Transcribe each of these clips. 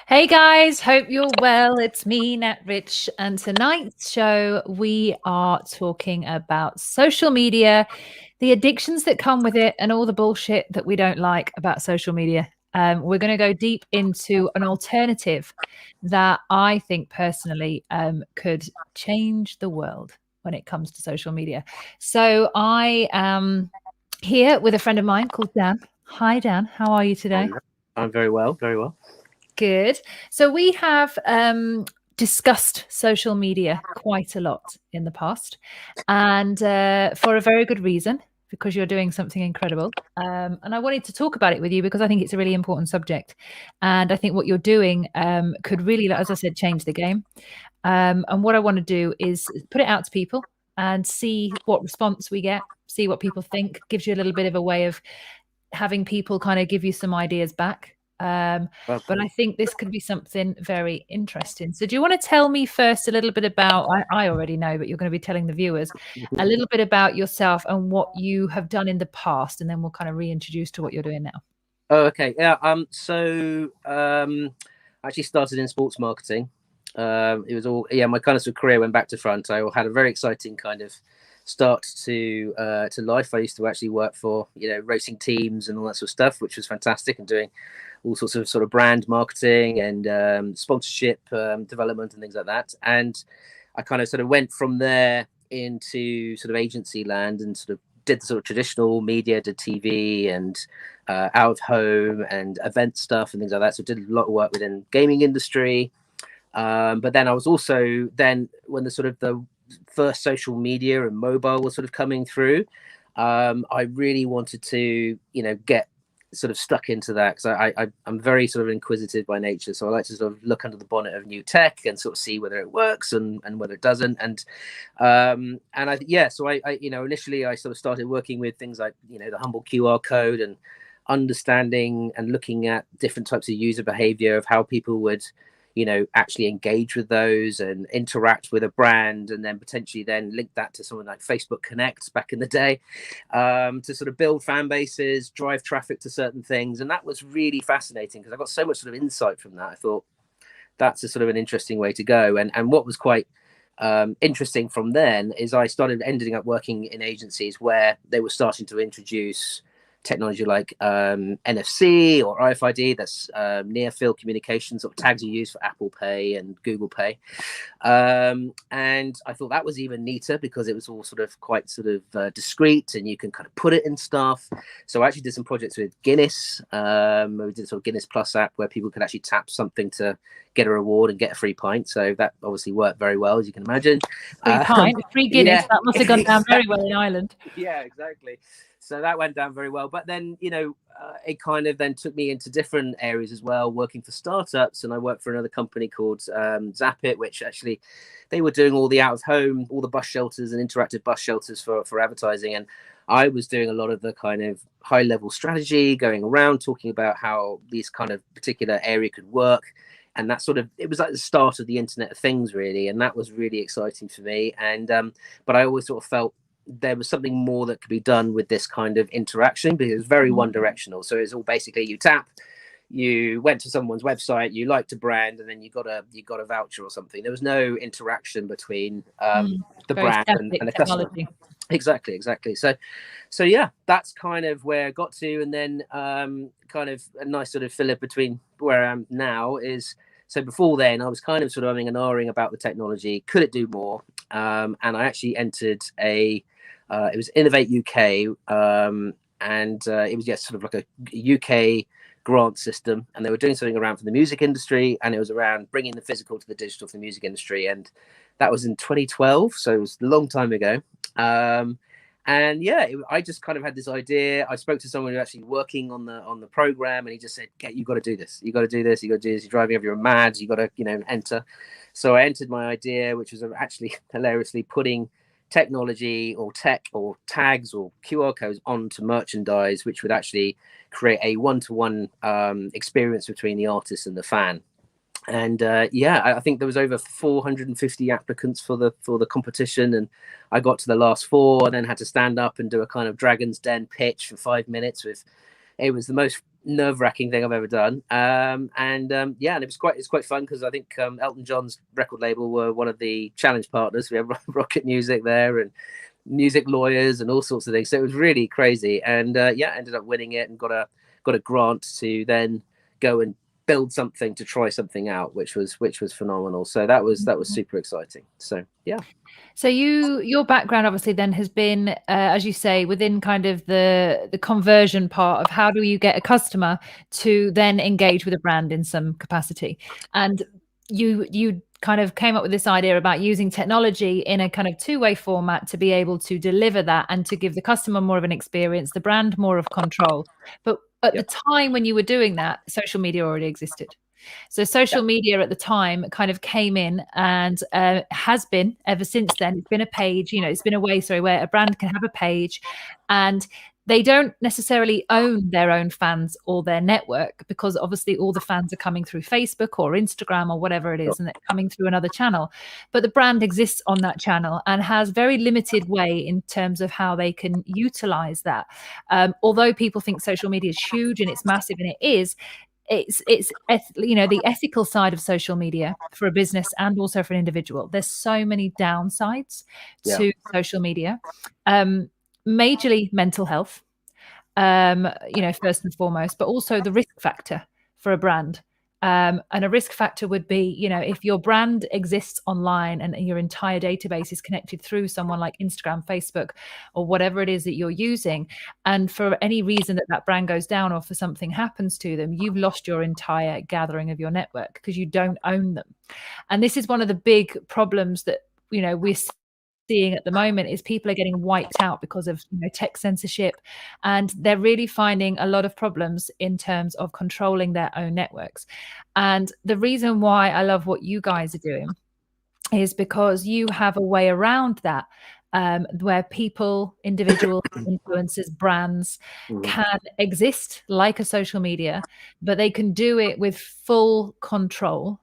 Hey guys, hope you're well. It's me, Nat Rich, and tonight's show we are talking about social media, the addictions that come with it, and all the bullshit that we don't like about social media. We're going to go deep into an alternative that I think personally could change the world when it comes to social media. So I am here with a friend of mine called Dan. Hi, Dan. How are you today? I'm very well, very well. Good. So we have discussed social media quite a lot in the past, and for a very good reason, because you're doing something incredible. And I wanted to talk about it with you because I think it's a really important subject, and I think what you're doing could really, as I said, change the game. And what I want to do is put it out to people and see what response we get, see what people think. Gives you a little bit of a way of having people kind of give you some ideas back. Well, But I think this could be something very interesting. So, do you want to tell me first a little bit about? I already know, but you're going to be telling the viewers a little bit about yourself and what you have done in the past, and then we'll kind of reintroduce to what you're doing now. oh, okay, yeah. I actually started in sports marketing. It was all my kind of sort of career went back to front. I had a very exciting kind of start to life. I used to actually work for racing teams and all that sort of stuff, which was fantastic, and doing all sorts of sort of brand marketing and sponsorship development and things like that. And I kind of sort of went from there into sort of agency land and sort of did the sort of traditional media, did TV and out of home and event stuff and things like that. So did a lot of work within gaming industry. But then I was also then when the sort of the first social media and mobile was sort of coming through, I really wanted to get sort of stuck into that because I'm very sort of inquisitive by nature, so I like to sort of look under the bonnet of new tech and sort of see whether it works and whether it doesn't. So I initially I sort of started working with things like the humble QR code and understanding and looking at different types of user behavior of how people would actually engage with those and interact with a brand, and then potentially then link that to something like Facebook Connect back in the day, to sort of build fan bases, drive traffic to certain things. And that was really fascinating because I got so much sort of insight from that. I thought that's a sort of an interesting way to go. And what was quite interesting from then is I started ending up working in agencies where they were starting to introduce technology like NFC or RFID, that's near field communication, sort of tags you use for Apple Pay and Google Pay. And I thought that was even neater because it was all sort of quite sort of discreet and you can kind of put it in stuff. So I actually did some projects with Guinness. We did a sort of Guinness Plus app where people could actually tap something to get a reward and get a free pint. So that obviously worked very well, as you can imagine. Free pint, free Guinness. Yeah, That must have gone down very well in Ireland. Yeah, exactly. So that went down very well. But then, it kind of then took me into different areas as well, working for startups. And I worked for another company called Zappit, which actually they were doing all the out of home, all the bus shelters and interactive bus shelters for advertising. And I was doing a lot of the kind of high level strategy, going around talking about how these kind of particular area could work. And that sort of, it was like the start of the Internet of Things, really. And that was really exciting for me. And, but I always sort of felt there was something more that could be done with this kind of interaction because it was very one directional. So it's all basically you tap, you went to someone's website, you liked a brand, and then you got a voucher or something. There was no interaction between the brand and the customer. Exactly. So yeah, that's kind of where I got to. And then kind of a nice sort of filler between where I am now is, so before then I was kind of sort of umming and ahhing about the technology. Could it do more? And I actually entered it was Innovate UK, and it was sort of like a UK grant system, and they were doing something around for the music industry, and it was around bringing the physical to the digital for the music industry, and that was in 2012, so it was a long time ago. And yeah, I just kind of had this idea. I spoke to someone who was actually working on the program, and he just said, "You got to do this. You got to do this. You got to do this. You're driving everyone mad. You got to enter." So I entered my idea, which was actually hilariously putting technology or tech or tags or QR codes onto merchandise, which would actually create a one-to-one experience between the artist and the fan. And I think there was over 450 applicants for the competition, and I got to the last four and then had to stand up and do a kind of Dragon's Den pitch for 5 minutes. It was the most nerve-wracking thing I've ever done. And it's quite fun because I think Elton John's record label were one of the challenge partners. We have Rocket Music there and music lawyers and all sorts of things. So it was really crazy. And ended up winning it and got a grant to then go and build something, to try something out, which was phenomenal. So that was super exciting. So yeah. So your background obviously then has been, as you say, within kind of the conversion part of how do you get a customer to then engage with a brand in some capacity. And you kind of came up with this idea about using technology in a kind of two-way format to be able to deliver that and to give the customer more of an experience, the brand more of control. But at the time when you were doing that, social media already existed. So social media at the time kind of came in and has been ever since then. It's been a page, it's been a way, where a brand can have a page and they don't necessarily own their own fans or their network, because obviously all the fans are coming through Facebook or Instagram or whatever it is, and they're coming through another channel. But the brand exists on that channel and has very limited way in terms of how they can utilize that. Although people think social media is huge and it's massive, and it is, it's the ethical side of social media for a business and also for an individual. There's so many downsides to social media. Majorly mental health, first and foremost, but also the risk factor for a brand. And a risk factor would be, if your brand exists online and your entire database is connected through someone like Instagram, Facebook, or whatever it is that you're using, and for any reason that brand goes down or for something happens to them, you've lost your entire gathering of your network because you don't own them. And this is one of the big problems that, we're seeing at the moment, is people are getting wiped out because of tech censorship, and they're really finding a lot of problems in terms of controlling their own networks. And the reason why I love what you guys are doing is because you have a way around that, where people, individual influencers, brands can exist like a social media, but they can do it with full control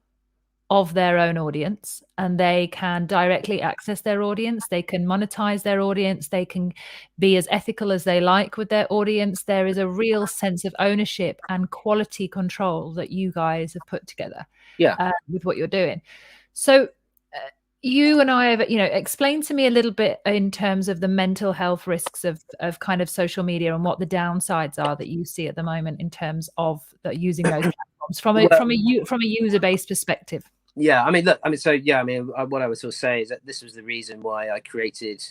of their own audience, and they can directly access their audience. They can monetize their audience. They can be as ethical as they like with their audience. There is a real sense of ownership and quality control that you guys have put together with what you're doing. So you and I have, explain to me a little bit in terms of the mental health risks of kind of social media and what the downsides are that you see at the moment in terms of using those platforms from a user-based perspective. Yeah, what I would sort of say is that this was the reason why I created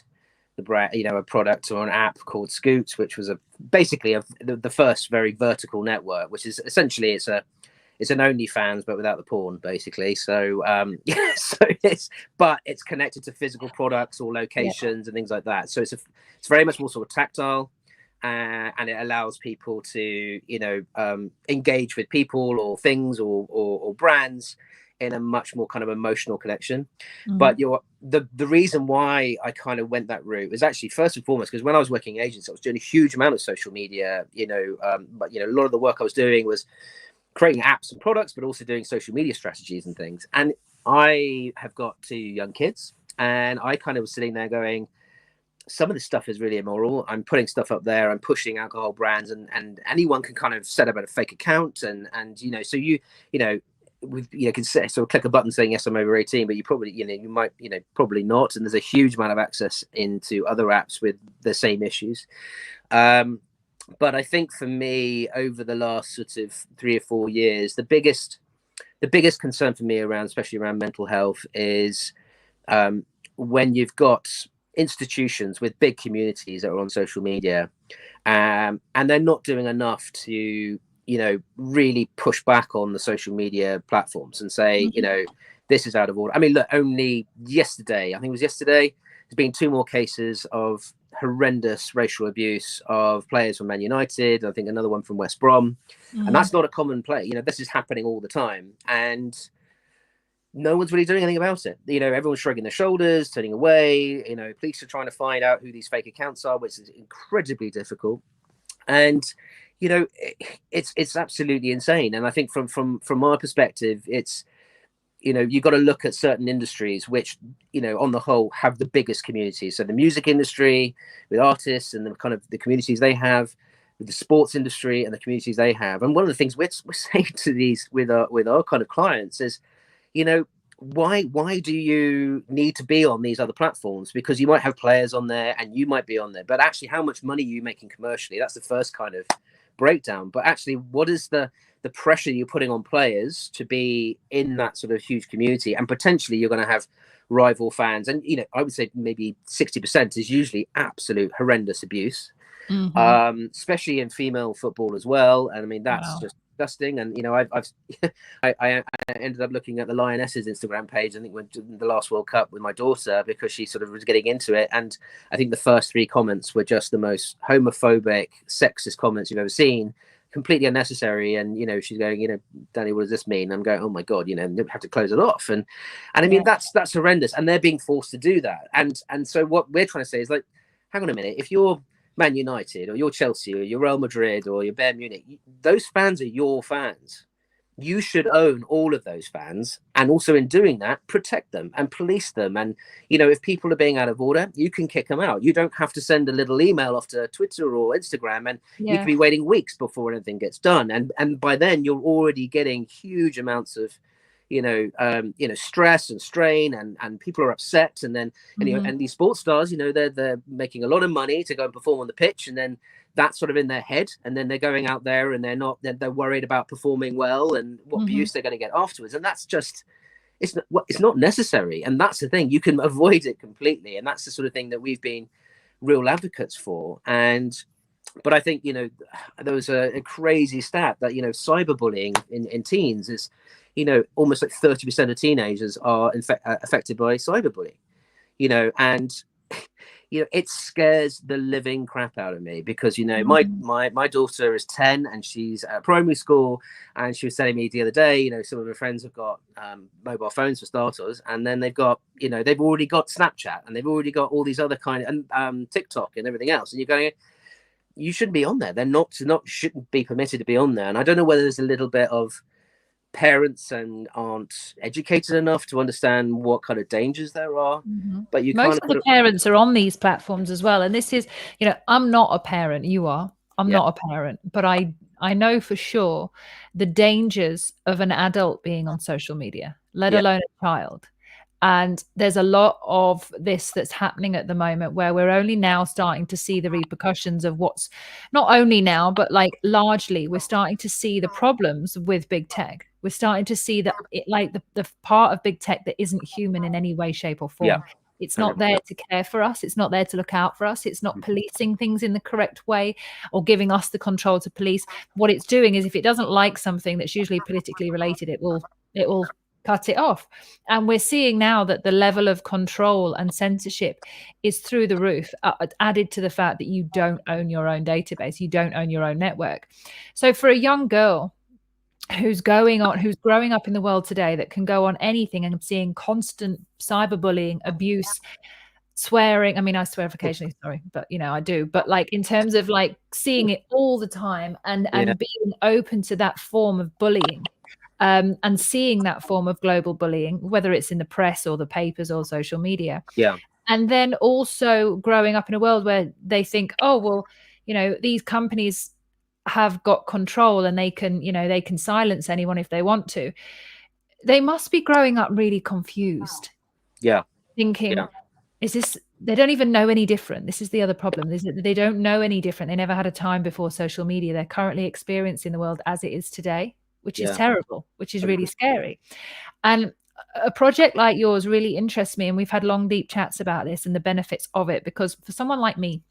the brand, a product or an app called Scoot, which was basically the first very vertical network, which is essentially it's an OnlyFans but without the porn, basically. So it's connected to physical products or locations and things like that. So it's very much more sort of tactile, and it allows people to engage with people or things or brands in a much more kind of emotional connection. But the reason why I kind of went that route is actually first and foremost because when I was working in agency, I was doing a huge amount of social media, but a lot of the work I was doing was creating apps and products, but also doing social media strategies and things. And I have got 2 young kids, and I kind of was sitting there going, some of this stuff is really immoral. I'm putting stuff up there. I'm pushing alcohol brands, and anyone can kind of set up a fake account, and so you can sort of click a button saying yes, I'm over 18, but you probably you might probably not. And there's a huge amount of access into other apps with the same issues. But I think for me, over the last sort of 3 or 4 years, the biggest concern for me especially around mental health is when you've got institutions with big communities that are on social media, and they're not doing enough to really push back on the social media platforms and say, this is out of order. I mean, look, only yesterday, there's been 2 more cases of horrendous racial abuse of players from Man United. I think another one from West Brom. And that's not a common play. This is happening all the time. And no one's really doing anything about it. Everyone's shrugging their shoulders, turning away. Police are trying to find out who these fake accounts are, which is incredibly difficult. And it's absolutely insane. And I think from my perspective, it's you've got to look at certain industries which on the whole have the biggest communities. So the music industry with artists and the kind of the communities they have, with the sports industry and the communities they have. And one of the things we're saying to these with our kind of clients is, you know, why do you need to be on these other platforms? Because you might have players on there and you might be on there, but actually how much money are you making commercially? That's the first kind of breakdown. But actually, what is the pressure you're putting on players to be in that sort of huge community? And potentially you're going to have rival fans, and you know, I would say maybe 60% is usually absolute horrendous abuse, especially in female football as well. And I mean, that's just disgusting. And you know, I ended up looking at the Lionesses Instagram page, I think when the last World Cup, with my daughter, because she sort of was getting into it, and I think the first 3 comments were just the most homophobic, sexist comments you've ever seen, completely unnecessary. And you know, she's going, you know, Danny, what does this mean? I'm going, oh my god, you know, they have to close it off. And I mean, that's horrendous, and they're being forced to do that. And so what we're trying to say is, like, hang on a minute, if you're Man United or you're Chelsea or you're Real Madrid or you're Bayern Munich, those fans are your fans. You should own all of those fans, and also in doing that, protect them and police them. And you know, if people are being out of order, you can kick them out. You don't have to send a little email off to Twitter or Instagram, and you can be waiting weeks before anything gets done. And by then you're already getting huge amounts of stress and strain, and people are upset. And then and these sports stars, you know, they're making a lot of money to go and perform on the pitch, and then that's sort of in their head, and then they're going out there and they're worried about performing well and what abuse they're going to get afterwards. And that's just, it's not necessary. And that's the thing, you can avoid it completely. And that's the sort of thing that we've been real advocates for. But I think, you know, there was a crazy stat that, you know, cyberbullying in teens is, you know, almost like 30% of teenagers are affected by cyberbullying, you know. And you know, it scares the living crap out of me, because you know, my daughter is 10 and she's at primary school, and she was telling me the other day, you know, some of her friends have got mobile phones for starters, and then they've got, you know, they've already got Snapchat, and they've already got all these other kind of and TikTok and everything else, and you're going, you shouldn't be on there. They're not shouldn't be permitted to be on there. And I don't know whether there's a little bit of parents and aren't educated enough to understand what kind of dangers there are. But you most of the parents are on these platforms as well. And this is, you know, I'm not a parent, you are. I'm not a parent, but I know for sure the dangers of an adult being on social media, let alone a child. And there's a lot of this that's happening at the moment, where we're only now starting to see the repercussions of what's, not only now, but like largely we're starting to see the problems with big tech. We're starting to see that the part of big tech that isn't human in any way, shape or form. It's not there to care for us. It's not there to look out for us. It's not policing things in the correct way or giving us the control to police. What it's doing is, if it doesn't like something that's usually politically related, it will cut it off. And we're seeing now that the level of control and censorship is through the roof, added to the fact that you don't own your own database, you don't own your own network. So for a young girl who's growing up in the world today, that can go on anything and seeing constant cyberbullying, abuse, swearing. I mean, I swear occasionally, sorry, but you know, I do. But like, in terms of like seeing it all the time and being open to that form of bullying, and seeing that form of global bullying, whether it's in the press or the papers or social media. And then also growing up in a world where they think, oh, well, you know, these companies have got control and they can silence anyone if they want to. They must be growing up really confused. Thinking, is this, they don't even know any different. This is the other problem, is that they don't know any different. They never had a time before social media. They're currently experiencing the world as it is today, which is terrible, which is really scary. And a project like yours really interests me. And we've had long, deep chats about this and the benefits of it, because for someone like me,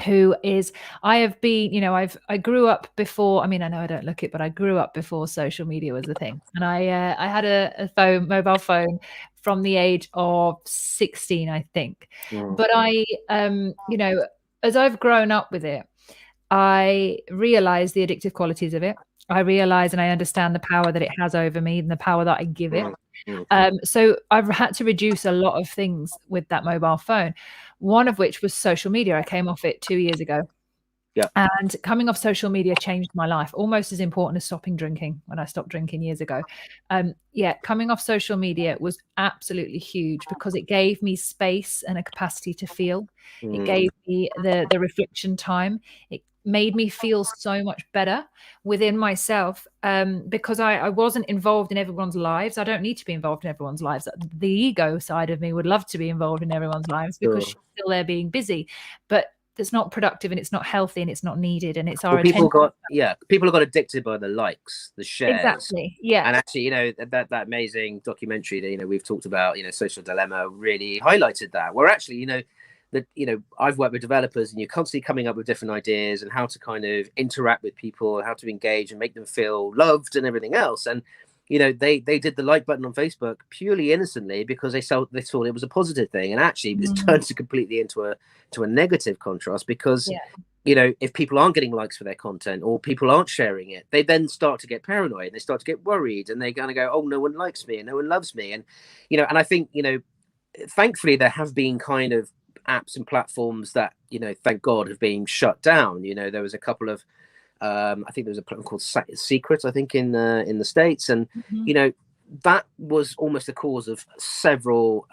who is, I have been, you know, I grew up before, I mean, I know I don't look it, but I grew up before social media was a thing. And I had a mobile phone from the age of 16, I think. But I, you know, as I've grown up with it, I realize the addictive qualities of it. I realize and I understand the power that it has over me and the power that I give it. So I've had to reduce a lot of things with that mobile phone, one of which was social media. I came off it 2 years ago. And coming off social media changed my life, almost as important as stopping drinking when I stopped drinking years ago. Coming off social media was absolutely huge, because it gave me space and a capacity to feel. It gave me the reflection time. made me feel so much better within myself, because I wasn't involved in everyone's lives. I don't need to be involved in everyone's lives. The ego side of me would love to be involved in everyone's lives because she's still there being busy, but it's not productive and it's not healthy and it's not needed, and it's our people attention. people got addicted by the likes, the shares. Exactly. Yeah. And actually, that amazing documentary that we've talked about, Social Dilemma, really highlighted that. Where actually, that I've worked with developers, and you're constantly coming up with different ideas and how to kind of interact with people, how to engage and make them feel loved and everything else. And they did the like button on Facebook purely innocently because they thought it was a positive thing, and actually it's turned completely into a negative contrast because if people aren't getting likes for their content or people aren't sharing it, they then start to get paranoid, they start to get worried, and they're going to go, oh, no one likes me and no one loves me. And and I think thankfully there have been kind of apps and platforms that thank God have been shut down. There was a couple of I think there was a platform called Secret, I think, in the States, and that was almost the cause of several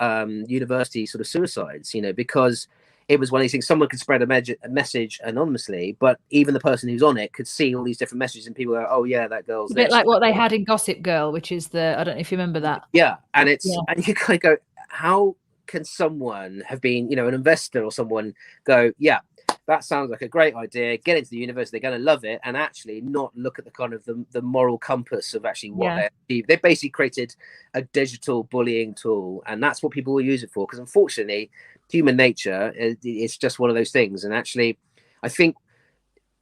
university sort of suicides, because it was one of these things. Someone could spread a message anonymously, but even the person who's on it could see all these different messages, and people go, oh yeah, that girl's a bit like what they had in Gossip Girl, which is I don't know if you remember that. Yeah. And and you kind of go, how can someone have been, an investor or someone go, yeah, that sounds like a great idea, get into the university, they're going to love it, and actually not look at the kind of the moral compass of actually what they achieved. They basically created a digital bullying tool, and that's what people will use it for, because unfortunately human nature, it's just one of those things. And actually I think,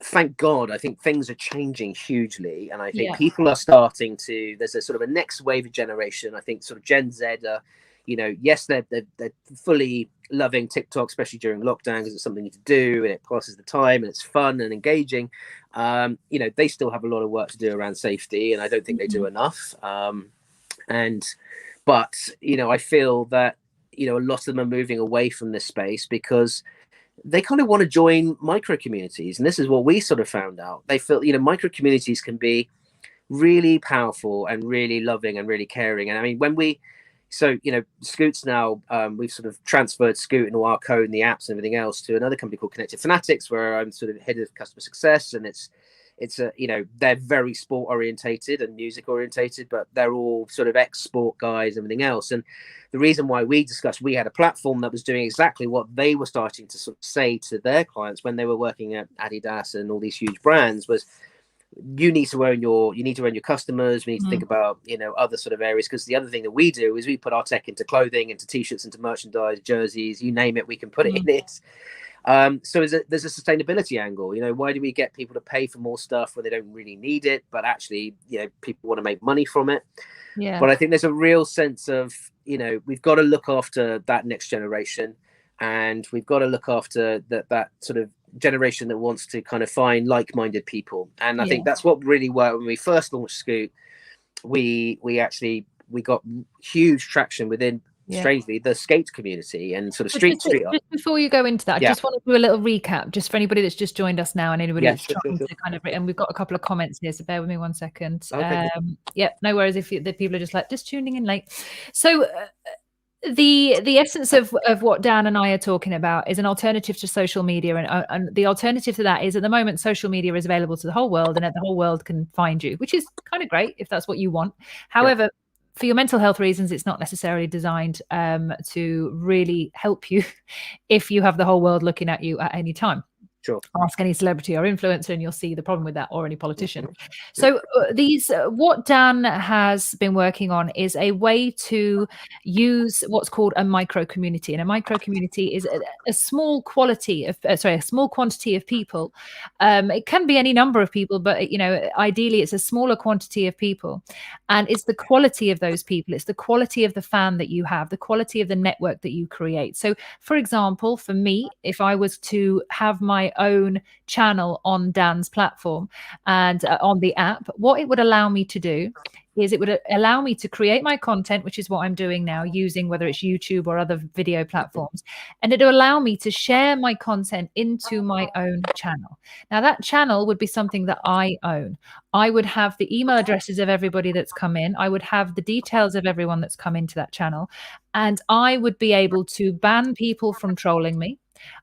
thank God, I think things are changing hugely, and I think people are starting to, there's a sort of a next wave of generation. I think sort of Gen Z are, yes, they're fully loving TikTok, especially during lockdown, because it's something to do and it passes the time and it's fun and engaging. They still have a lot of work to do around safety, and I don't think they do enough. But I feel that a lot of them are moving away from this space because they kind of want to join micro communities, and this is what we sort of found out. They feel micro communities can be really powerful and really loving and really caring. And I mean, when we Scoot's now, we've sort of transferred Scoot and all our code and the apps and everything else to another company called Connected Fanatics, where I'm sort of head of customer success, and it's they're very sport orientated and music orientated, but they're all sort of ex-sport guys and everything else. And the reason why we had a platform that was doing exactly what they were starting to sort of say to their clients when they were working at Adidas and all these huge brands was, you need to own your customers. We need to think about other sort of areas, because the other thing that we do is we put our tech into clothing, into t-shirts, into merchandise, jerseys, you name it, we can put it in it. So there's a sustainability angle. Why do we get people to pay for more stuff when they don't really need it, but actually people want to make money from it? But I think there's a real sense of we've got to look after that next generation, and we've got to look after that sort of generation that wants to kind of find like-minded people. And I think that's what really worked when we first launched Scoot. We got huge traction within, strangely, the skate community and sort of street art. Just before you go into that, I just want to do a little recap just for anybody that's just joined us now and anybody that's trying to kind of, and we've got a couple of comments here, so bear with me 1 second. Okay. No worries if the people are just tuning in late. So the essence of what Dan and I are talking about is an alternative to social media, and the alternative to that is, at the moment, social media is available to the whole world, and the whole world can find you, which is kind of great if that's what you want. However, for your mental health reasons, it's not necessarily designed to really help you if you have the whole world looking at you at any time. Sure. Ask any celebrity or influencer and you'll see the problem with that, or any politician. So what Dan has been working on is a way to use what's called a micro community. And a micro community is a small quantity of people. It can be any number of people, but ideally it's a smaller quantity of people. And it's the quality of those people. It's the quality of the fan that you have, the quality of the network that you create. So for example, for me, if I was to have my own channel on Dan's platform and on the app, what it would allow me to do is it would allow me to create my content, which is what I'm doing now, using whether it's YouTube or other video platforms. And it will allow me to share my content into my own channel. Now, that channel would be something that I own. I would have the email addresses of everybody that's come in. I would have the details of everyone that's come into that channel. And I would be able to ban people from trolling me.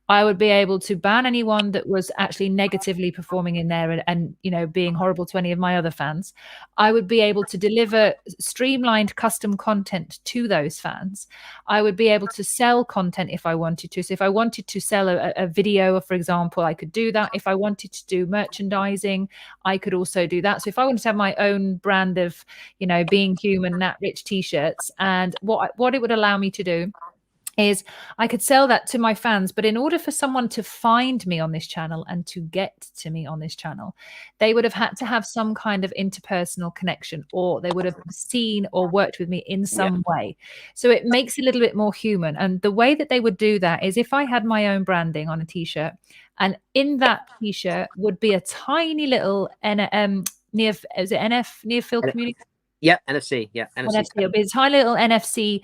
I would be able to ban anyone that was actually negatively performing in there and you know, being horrible to any of my other fans. I would be able to deliver streamlined custom content to those fans. I would be able to sell content if I wanted to. So if I wanted to sell a video, for example, I could do that. If I wanted to do merchandising, I could also do that. So if I wanted to have my own brand of, you know, Being Human, Nat Rich t-shirts, and what it would allow me to do is I could sell that to my fans. But in order for someone to find me on this channel and to get to me on this channel, they would have had to have some kind of interpersonal connection, or they would have seen or worked with me in some way. So it makes it a little bit more human. And the way that they would do that is if I had my own branding on a t-shirt, and in that t-shirt would be a tiny little near field community. Yeah, NFC. Yeah, NFC. It'll be a tiny little NFC,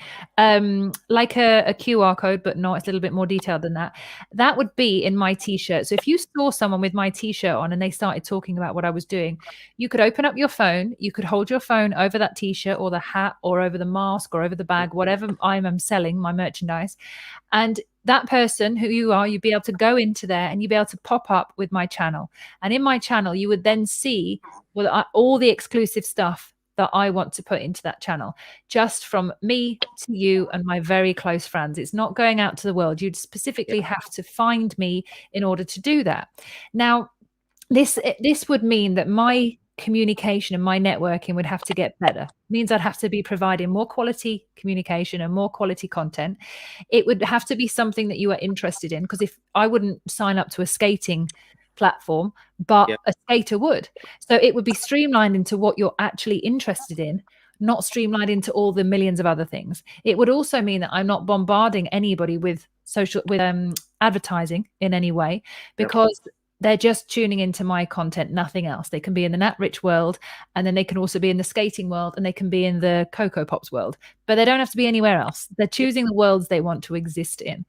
like a QR code, but not. It's a little bit more detailed than that. That would be in my t-shirt. So if you saw someone with my t-shirt on and they started talking about what I was doing, you could open up your phone. You could hold your phone over that t-shirt or the hat or over the mask or over the bag, whatever I am selling, my merchandise. And that person who you are, you'd be able to go into there and you'd be able to pop up with my channel. And in my channel, you would then see all the exclusive stuff that I want to put into that channel, just from me to you and my very close friends. It's not going out to the world. You'd specifically have to find me in order to do that. Now, this would mean that my communication and my networking would have to get better. It means I'd have to be providing more quality communication and more quality content. It would have to be something that you are interested in, because if I wouldn't sign up to a skating platform, but a skater would. So it would be streamlined into what you're actually interested in, not streamlined into all the millions of other things. It would also mean that I'm not bombarding anybody with advertising in any way, because they're just tuning into my content, nothing else. They can be in the Nat Rich world, and then they can also be in the skating world, and they can be in the Cocoa Pops world, but they don't have to be anywhere else. They're choosing the worlds they want to exist in.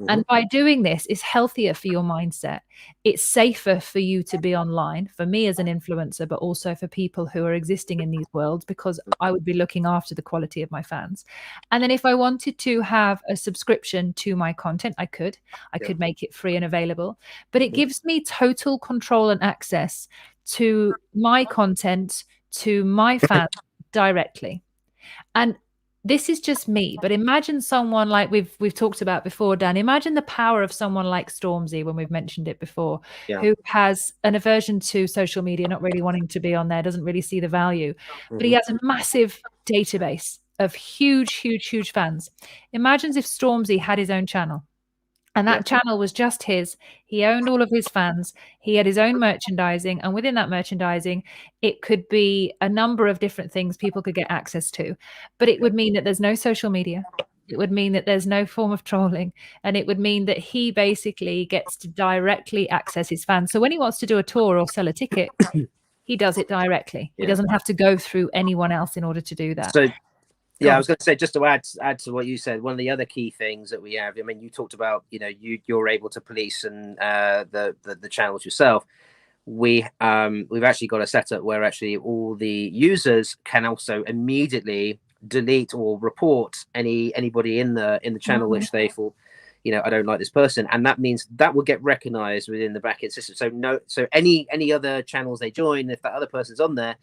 And by doing this, it's healthier for your mindset. It's safer for you to be online, for me as an influencer, but also for people who are existing in these worlds, because I would be looking after the quality of my fans. And then if I wanted to have a subscription to my content, I could make it free and available, but it gives me total control and access to my content, to my fans directly. And this is just me, but imagine someone like we've talked about before, Dan. Imagine the power of someone like Stormzy, when we've mentioned it before, who has an aversion to social media, not really wanting to be on there, doesn't really see the value, but he has a massive database of huge fans. Imagine if Stormzy had his own channel. And that channel was just his. He owned all of his fans. He had his own merchandising. And within that merchandising, it could be a number of different things people could get access to. But it would mean that there's no social media. It would mean that there's no form of trolling. And it would mean that he basically gets to directly access his fans. So when he wants to do a tour or sell a ticket, he does it directly. He doesn't have to go through anyone else in order to do that. So I was going to say, just to add to what you said, one of the other key things that we have, I mean, you talked about, you know, you're able to police and the channels yourself. We've actually got a setup where actually all the users can also immediately delete or report anybody in the channel which they thought, you know, I don't like this person, and that means that will get recognized within the backend system. So any other channels they join, if that other person's on there,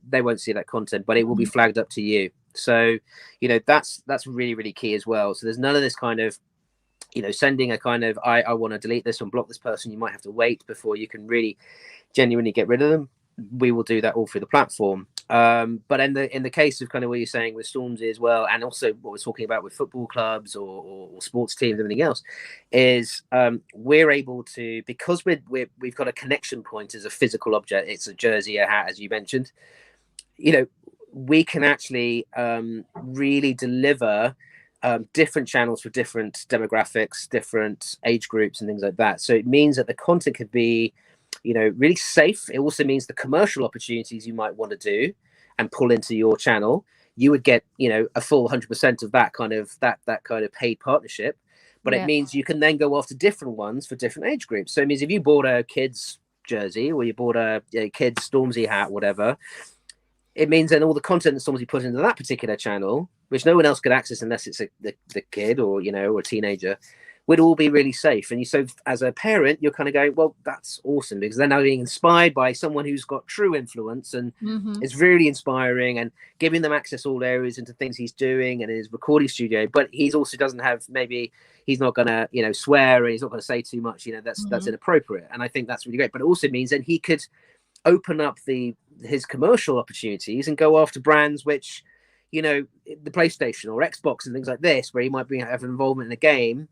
they won't see that content, but it will be flagged up to you. So, you know, that's really, really key as well. So there's none of this kind of, you know, sending a kind of, I want to delete this and block this person. You might have to wait before you can really genuinely get rid of them. We will do that all through the platform. But in the case of kind of what you're saying with Stormzy as well, and also what we're talking about with football clubs or sports teams, everything else, is we're able to, because we've got a connection point as a physical object. It's a jersey, a hat, as you mentioned. You know, we can actually really deliver different channels for different demographics, different age groups, and things like that. So it means that the content could be, you know, really safe. It also means the commercial opportunities you might want to do and pull into your channel, you would get, you know, a full 100% of that kind of paid partnership. But it means you can then go after different ones for different age groups. So it means if you bought a kids jersey or you bought a kids Stormzy hat, whatever, it means then all the content that Stormzy put into that particular channel, which no one else could access unless it's the kid or, you know, or a teenager, would all be really safe. And so as a parent, you're kind of going, well, that's awesome, because they're now being inspired by someone who's got true influence and it's really inspiring, and giving them access all areas into things he's doing and his recording studio. But he's also doesn't have, maybe he's not going to, swear, and he's not going to say too much, that's inappropriate. And I think that's really great. But it also means that he could open up his commercial opportunities and go after brands which, the PlayStation or Xbox and things like this, where he might have an involvement in a game.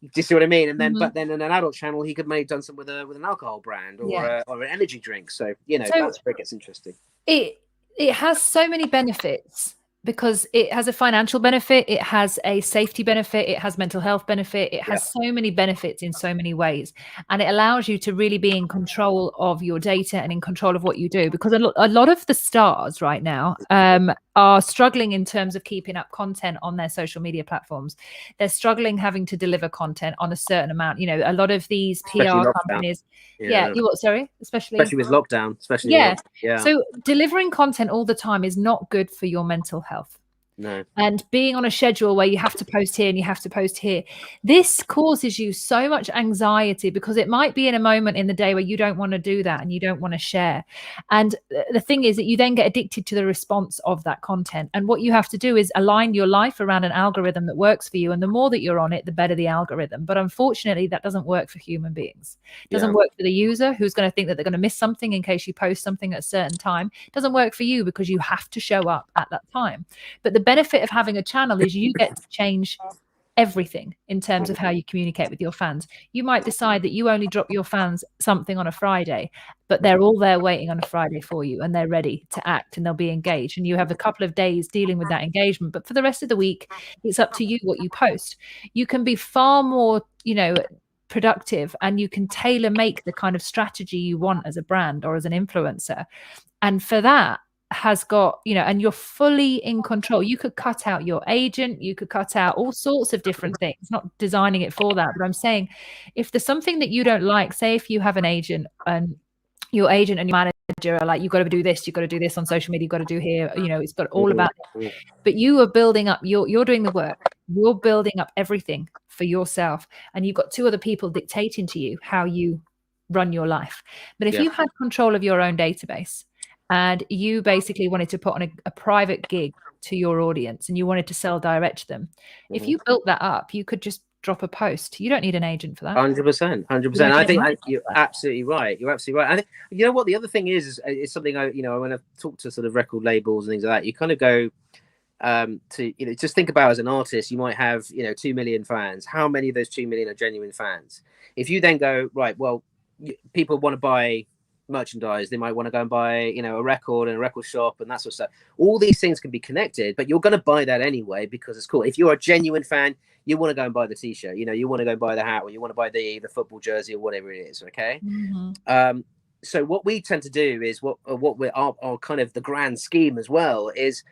Do you see what I mean? And then, but then in an adult channel, he could maybe have done some with an alcohol brand or an energy drink. So that's where it gets interesting. It has so many benefits, because it has a financial benefit, it has a safety benefit, it has mental health benefit, it has so many benefits in so many ways, and it allows you to really be in control of your data and in control of what you do. Because a lot of the stars right now are struggling in terms of keeping up content on their social media platforms. They're struggling having to deliver content on a certain amount. A lot of these PR companies, especially with lockdown, So delivering content all the time is not good for your mental health. No. And being on a schedule where you have to post here and you have to post here, this causes you so much anxiety, because it might be in a moment in the day where you don't want to do that and you don't want to share. And the thing is that you then get addicted to the response of that content. And what you have to do is align your life around an algorithm that works for you. And the more that you're on it, the better the algorithm. But unfortunately, that doesn't work for human beings. It doesn't work for the user, who's going to think that they're going to miss something in case you post something at a certain time. It doesn't work for you, because you have to show up at that time. But the benefit of having a channel is you get to change everything in terms of how you communicate with your fans. You might decide that you only drop your fans something on a Friday, but they're all there waiting on a Friday for you, and they're ready to act, and they'll be engaged, and you have a couple of days dealing with that engagement. But for the rest of the week, it's up to you what you post. You can be far more, productive, and you can tailor make the kind of strategy you want as a brand or as an influencer. And for that, has got, and you're fully in control. You could cut out your agent, you could cut out all sorts of different things, not designing it for that, but I'm saying, if there's something that you don't like, say if you have an agent and your agent and your manager are like, you've got to do this, you've got to do this on social media, you've got to do here, it's got all about it. But you are building up, you're doing the work, you're building up everything for yourself, and you've got two other people dictating to you how you run your life. But if you had control of your own database, and you basically wanted to put on a private gig to your audience, and you wanted to sell direct to them, if you built that up, you could just drop a post. You don't need an agent for that. 100%. I think you're absolutely right. You're absolutely right. I think, what the other thing is something when I talk to sort of record labels and things like that, you kind of go to, just think about, as an artist, you might have, 2 million fans. How many of those 2 million are genuine fans? If you then go, right, well, people want to buy merchandise, they might want to go and buy a record in a record shop and that sort of stuff. All these things can be connected, but you're going to buy that anyway because it's cool. If you're a genuine fan, you want to go and buy the t-shirt, you want to go and buy the hat, or you want to buy the football jersey or whatever it is. Okay. So what we tend to do is what we're our kind of the grand scheme as well is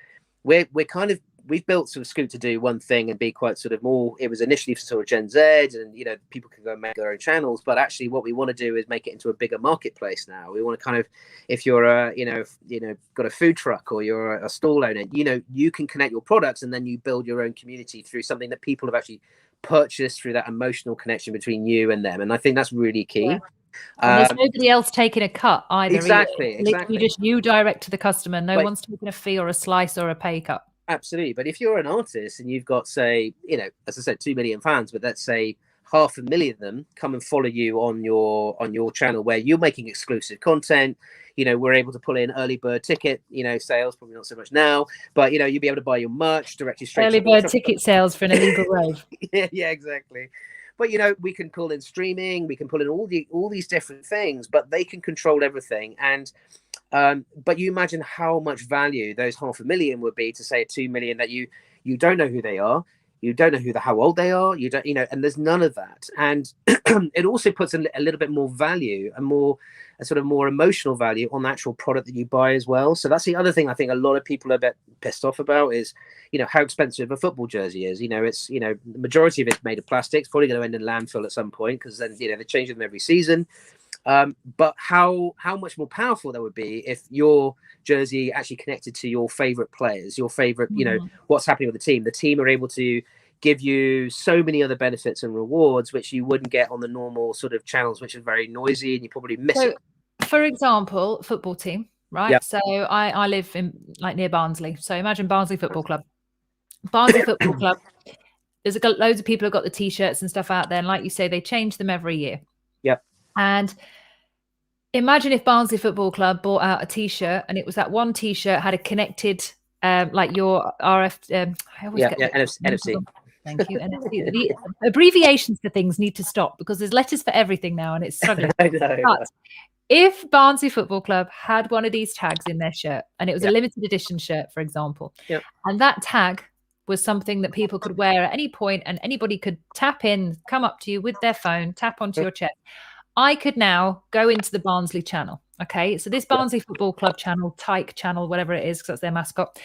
we've built sort of Scoot to do one thing and be quite sort of more, it was initially for sort of Gen Z and, people can go and make their own channels, but actually what we want to do is make it into a bigger marketplace now. We want to kind of, if you're got a food truck or you're a stall owner, you can connect your products and then you build your own community through something that people have actually purchased, through that emotional connection between you and them. And I think that's really key. Yeah. There's nobody else taking a cut either. Exactly. You direct to the customer. No one's taking a fee or a slice or a pay cut. Absolutely. But if you're an artist and you've got, say, as I said, 2 million fans, but let's say 500,000 of them come and follow you on your channel where you're making exclusive content, we're able to pull in early bird ticket, sales, probably not so much now, but you'll be able to buy your merch directly straight early bird ticket sales for an illegal rave. yeah, exactly. But we can pull in streaming, we can pull in all these different things, but they can control everything. And but you imagine how much value those 500,000 would be to, say, 2 million that you don't know who they are, you don't know how old they are, you don't, and there's none of that. And it also puts a little bit more value and a sort of more emotional value on the actual product that you buy as well. So that's the other thing I think a lot of people are a bit pissed off about is, how expensive a football jersey is. It's, the majority of it's made of plastic. It's probably going to end in landfill at some point because then, they change them every season. But how much more powerful that would be if your jersey actually connected to your favorite players, your favorite, what's happening with the team. The team are able to give you so many other benefits and rewards which you wouldn't get on the normal sort of channels, which are very noisy and you probably miss it. For example, football team, right? Yep. So I live in like near Barnsley. So imagine Barnsley Football Club. Barnsley Football Club. There's loads of people who've got the t-shirts and stuff out there. And like you say, they change them every year. Yep. And imagine if Barnsley Football Club bought out a t-shirt and it was that one t-shirt had a connected, like your RF. NFC. Thank you. NFC. The abbreviations for things need to stop because there's letters for everything now and it's struggling. I know. But if Barnsley Football Club had one of these tags in their shirt and it was a limited edition shirt, for example, and that tag was something that people could wear at any point and anybody could tap in, come up to you with their phone, tap onto your chest, I could now go into the Barnsley channel. Okay, so this Barnsley Football Club channel, Tyke channel, whatever it is, because that's their mascot.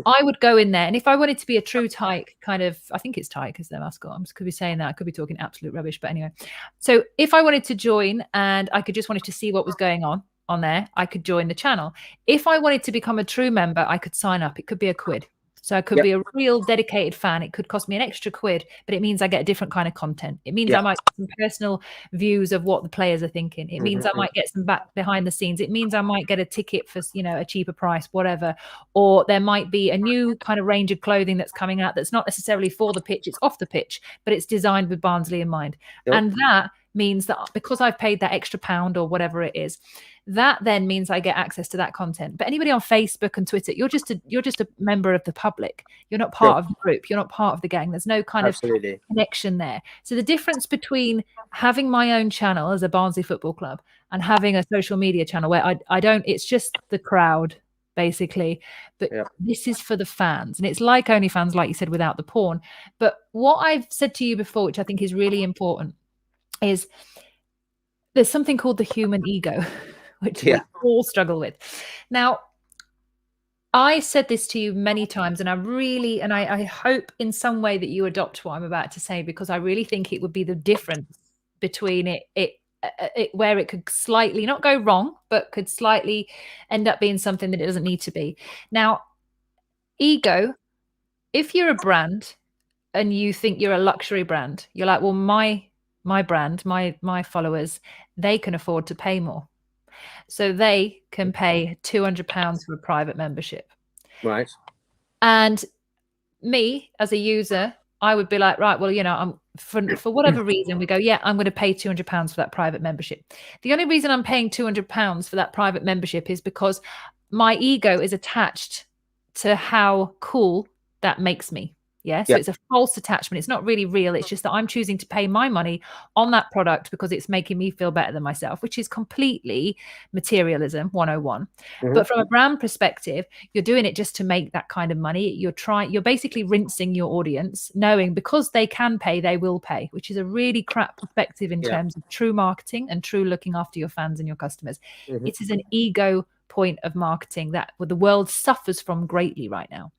I would go in there, and if I wanted to be a true Tyke kind of, I think it's Tyke as their mascot. I could be saying that. I could be talking absolute rubbish, but anyway. So if I wanted to join, and I could just wanted to see what was going on there, I could join the channel. If I wanted to become a true member, I could sign up. It could be £1. So I could be a real dedicated fan. It could cost me an extra £1, but it means I get a different kind of content. It means I might get some personal views of what the players are thinking. It means I might get some back behind the scenes. It means I might get a ticket for, a cheaper price, whatever. Or there might be a new kind of range of clothing that's coming out that's not necessarily for the pitch. It's off the pitch, but it's designed with Barnsley in mind. And that means that because I've paid that extra £1 or whatever it is, that then means I get access to that content. But anybody on Facebook and Twitter, you're just a member of the public. You're not part of the group. You're not part of the gang. There's no kind of connection there. So the difference between having my own channel as a Barnsley Football Club and having a social media channel where I don't, it's just the crowd basically, but this is for the fans, and it's like OnlyFans, like you said, without the porn. But what I've said to you before, which I think is really important, is there's something called the human ego, which we all struggle with. Now, I said this to you many times, and I hope in some way that you adopt what I'm about to say, because I really think it would be the difference between it where it could slightly not go wrong, but could slightly end up being something that it doesn't need to be. Now, ego, if you're a brand and you think you're a luxury brand, you're like, well, my brand, my followers, they can afford to pay more. So they can pay £200 for a private membership. Right. And me as a user, I would be like, right, well, I'm for whatever reason, we go, I'm going to pay £200 for that private membership. The only reason I'm paying £200 for that private membership is because my ego is attached to how cool that makes me. So it's a false attachment. It's not really real. It's just that I'm choosing to pay my money on that product because it's making me feel better than myself, which is completely materialism 101. But from a brand perspective, you're doing it just to make that kind of money. You're basically rinsing your audience, knowing because they can pay, they will pay, which is a really crap perspective in terms of true marketing and true looking after your fans and your customers. It is an ego point of marketing that the world suffers from greatly right now.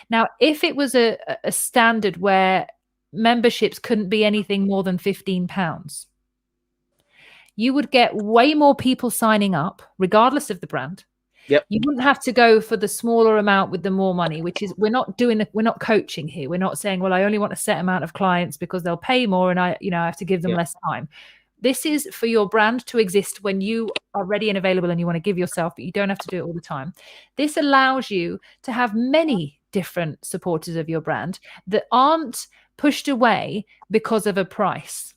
Now, if it was a standard where memberships couldn't be anything more than £15, you would get way more people signing up, regardless of the brand. You wouldn't have to go for the smaller amount with the more money, which is we're not coaching here. We're not saying, well, I only want a set amount of clients because they'll pay more and I have to give them less time. This is for your brand to exist when you are ready and available and you want to give yourself, but you don't have to do it all the time. This allows you to have many different supporters of your brand that aren't pushed away because of a price.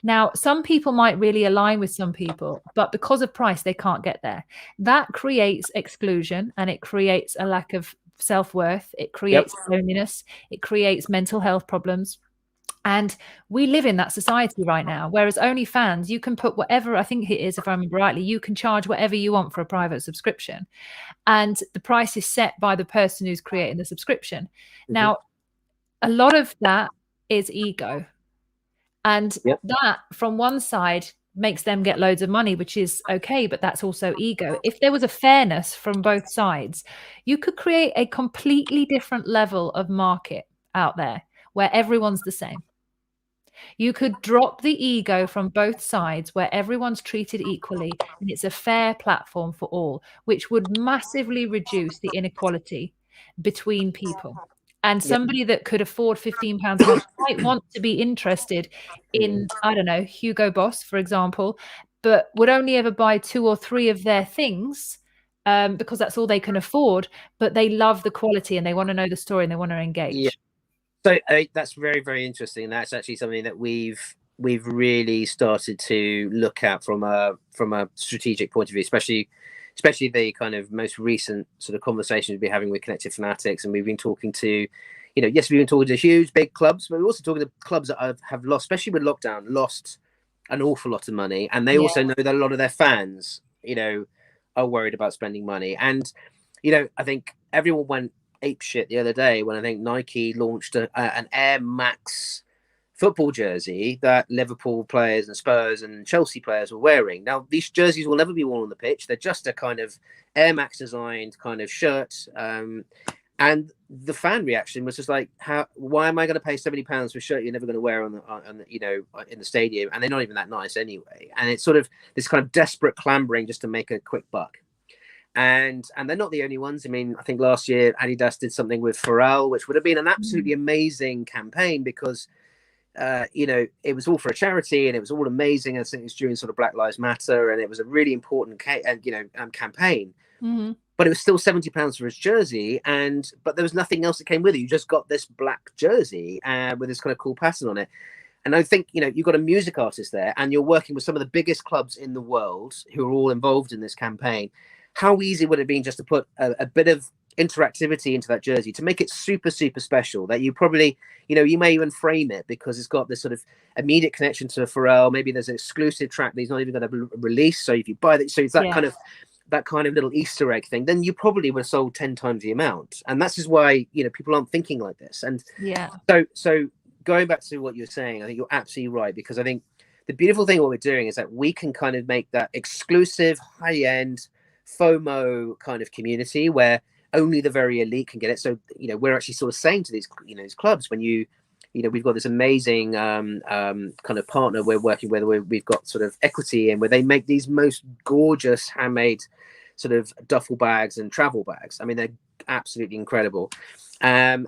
Now, some people might really align with some people, but because of price, they can't get there. That creates exclusion and it creates a lack of self-worth. It creates loneliness. It creates mental health problems. And we live in that society right now, whereas OnlyFans, you can put whatever, I think it is, if I remember rightly, you can charge whatever you want for a private subscription. And the price is set by the person who's creating the subscription. Now, a lot of that is ego. And that, from one side, makes them get loads of money, which is okay, but that's also ego. If there was a fairness from both sides, you could create a completely different level of market out there where everyone's the same. You could drop the ego from both sides where everyone's treated equally and it's a fair platform for all, which would massively reduce the inequality between people. And somebody that could afford £15 a month might want to be interested in, I don't know, Hugo Boss, for example, but would only ever buy 2 or 3 of their things because that's all they can afford. But they love the quality and they want to know the story and they want to engage. Yeah. So that's very, very interesting. That's actually something that we've really started to look at from a strategic point of view, especially the kind of most recent sort of conversations we've been having with Connected Fanatics. And we've been talking to, yes, we've been talking to huge, big clubs, but we're also talking to clubs that have lost, especially with lockdown, lost an awful lot of money. And they also know that a lot of their fans, are worried about spending money. And, I think everyone went ape shit the other day when I think Nike launched an Air Max football jersey that Liverpool players and Spurs and Chelsea players were wearing. Now, these jerseys will never be worn on the pitch. They're just a kind of Air Max designed kind of shirt. And the fan reaction was just like, why am I going to pay £70 for a shirt you're never going to wear on the, in the stadium? And they're not even that nice anyway. And it's sort of this kind of desperate clambering just to make a quick buck. And they're not the only ones. I mean, I think last year Adidas did something with Pharrell, which would have been an absolutely amazing campaign because it was all for a charity and it was all amazing. I think it was during sort of Black Lives Matter, and it was a really important campaign. But it was still £70 for his jersey, but there was nothing else that came with it. You just got this black jersey with this kind of cool pattern on it. And I think you've got a music artist there, and you're working with some of the biggest clubs in the world who are all involved in this campaign. How easy would it have been just to put a bit of interactivity into that jersey to make it super, super special, that you probably, you may even frame it because it's got this sort of immediate connection to Pharrell. Maybe there's an exclusive track that he's not even going to release. So if you buy that, so it's that kind of little Easter egg thing, then you probably would have sold 10 times the amount. And that's just why, people aren't thinking like this. And so going back to what you're saying, I think you're absolutely right, because I think the beautiful thing what we're doing is that we can kind of make that exclusive, high-end FOMO kind of community where only the very elite can get it. So, we're actually sort of saying to these, these clubs, when we've got this amazing kind of partner we're working with, where we've got sort of equity in, where they make these most gorgeous handmade sort of duffel bags and travel bags. I mean, they're absolutely incredible. And,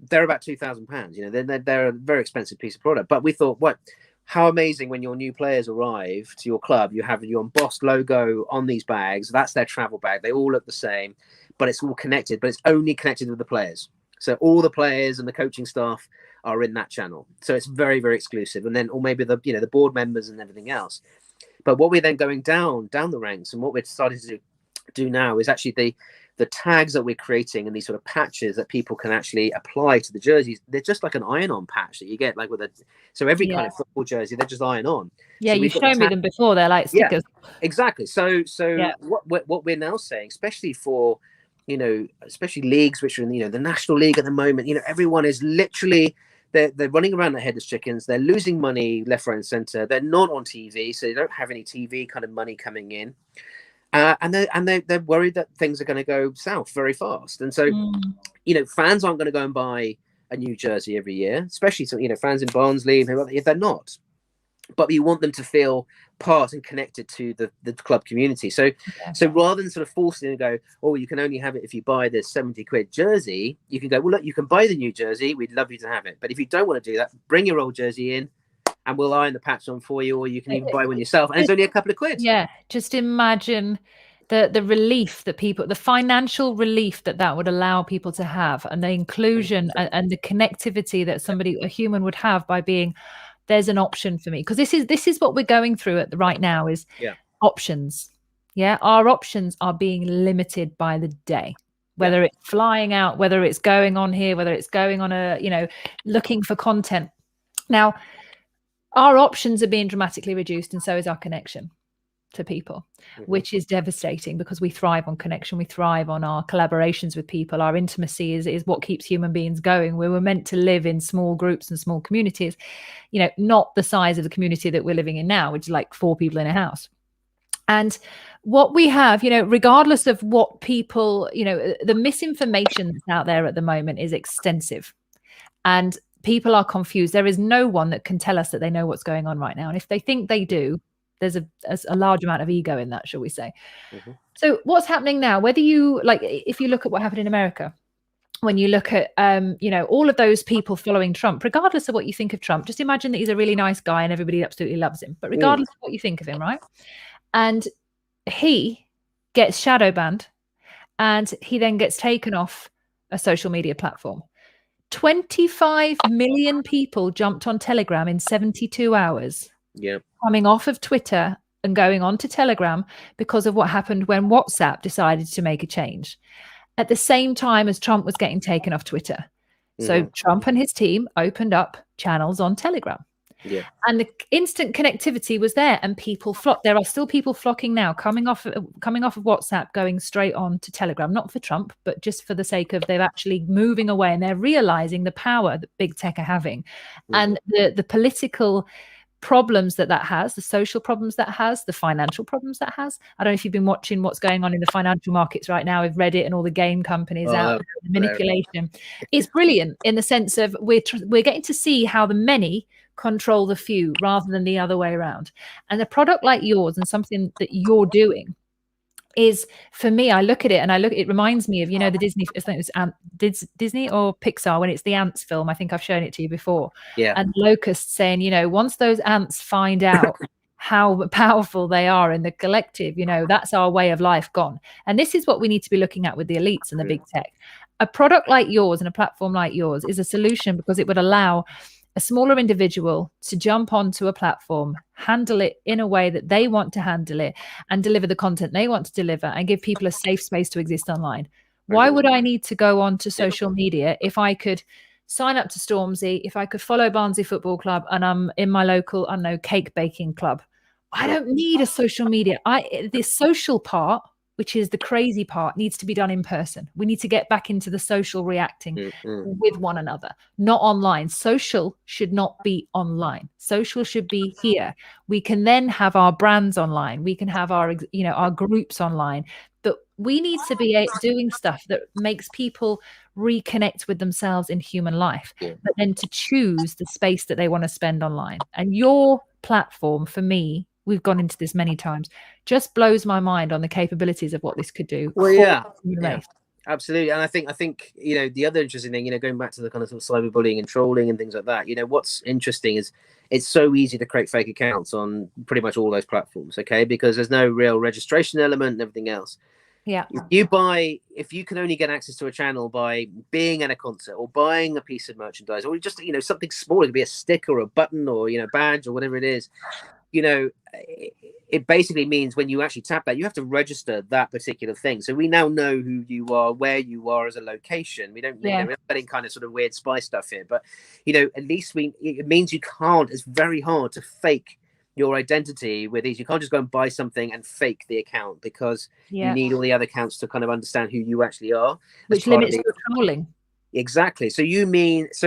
they're about £2,000. They're a very expensive piece of product. But we thought, how amazing when your new players arrive to your club, you have your embossed logo on these bags. That's their travel bag. They all look the same, but it's all connected, but it's only connected with the players. So all the players and the coaching staff are in that channel. So it's very, very exclusive. And then, or maybe the board members and everything else. But what we're then going down the ranks, and what we're starting to do now is actually the tags that we're creating and these sort of patches that people can actually apply to the jerseys. They're just like an iron-on patch that you get like so every kind of football jersey, they're just iron-on. Yeah, so you've shown me them before. They're like stickers. Yeah, exactly. So what we're now saying, especially for, especially leagues which are in, the National League at the moment, everyone is literally, they're running around their head as chickens. They're losing money left, right, and center. They're not on TV, so they don't have any TV kind of money coming in. And they're worried that things are going to go south very fast. And so, fans aren't going to go and buy a new jersey every year, especially fans in Barnsley, if they're not. But you want them to feel part and connected to the club community. So rather than sort of forcing them to go, oh, you can only have it if you buy this 70 quid jersey, you can go, well, look, you can buy the new jersey. We'd love you to have it. But if you don't want to do that, bring your old jersey in, and we'll iron the patch on for you, or you can even buy one yourself. And it's only a couple of quid. Yeah. Just imagine the relief that the financial relief that would allow people to have, and the inclusion and the connectivity that a human would have by being, there's an option for me. Because this is what we're going through right now is options. Yeah. Our options are being limited by the day. Whether it's flying out, whether it's going on here, whether it's going on looking for content. Now, our options are being dramatically reduced, and so is our connection to people, which is devastating, because we thrive on connection. We thrive on our collaborations with people. Our intimacy is what keeps human beings going. We were meant to live in small groups and small communities, not the size of the community that we're living in now, which is like 4 people in a house. And what we have, regardless of what people, the misinformation that's out there at the moment is extensive. And people are confused. There is no one that can tell us that they know what's going on right now. And if they think they do, there's a large amount of ego in that, shall we say. So what's happening now, whether you if you look at what happened in America, when you look at all of those people following Trump, regardless of what you think of Trump, just imagine that he's a really nice guy and everybody absolutely loves him. But regardless of what you think of him, right? And he gets shadow banned, and he then gets taken off a social media platform. 25 million people jumped on Telegram in 72 hours. Yeah. Coming off of Twitter and going on to Telegram because of what happened when WhatsApp decided to make a change at the same time as Trump was getting taken off Twitter. So Trump and his team opened up channels on Telegram. Yeah. And the instant connectivity was there, and people flocked. There are still people flocking now, coming off of WhatsApp, going straight on to Telegram, not for Trump, but just for the sake of they're actually moving away, and they're realizing the power that big tech are having, and the political problems that has, the social problems that has, the financial problems that has. I don't know if you've been watching what's going on in the financial markets right now with Reddit and all the game companies out there, the manipulation. It's brilliant in the sense of we're getting to see how the many control the few rather than the other way around. And a product like yours and something that you're doing is, for me, I look at it and it reminds me of, the Disney, I think it was Disney or Pixar, when it's the ants film. I think I've shown it to you before. Yeah. And locusts saying, once those ants find out how powerful they are in the collective, that's our way of life gone. And this is what we need to be looking at with the elites and the big tech. A product like yours and a platform like yours is a solution, because it would allow a smaller individual to jump onto a platform, handle it in a way that they want to handle it, and deliver the content they want to deliver, and give people a safe space to exist online. Why would I need to go on to social media if I could sign up to Stormzy, if I could follow Barnsley Football Club and I'm in my local, cake baking club? I don't need a social media. The social part, which is the crazy part, needs to be done in person. We need to get back into the social reacting with one another, not online. Social should not be online. Social should be here. We can then have our brands online. We can have our groups online. But we need to be doing stuff that makes people reconnect with themselves in human life, but then to choose the space that they want to spend online. And your platform, for me, we've gone into this many times, just blows my mind on the capabilities of what this could do. Well, yeah, absolutely. And I think the other interesting thing, going back to the kind of cyberbullying and trolling and things like that, what's interesting is it's so easy to create fake accounts on pretty much all those platforms, okay? Because there's no real registration element and everything else. Yeah. If you can only get access to a channel by being at a concert or buying a piece of merchandise, or just something small, it could be a sticker or a button or badge or whatever it is, it basically means when you actually tap that, you have to register that particular thing. So we now know who you are, where you are as a location. We don't, we're not getting kind of sort of weird spy stuff here, but at least it means you can't. It's very hard to fake your identity with these. You can't just go and buy something and fake the account, because you need all the other accounts to kind of understand who you actually are, which limits your trolling. Exactly. So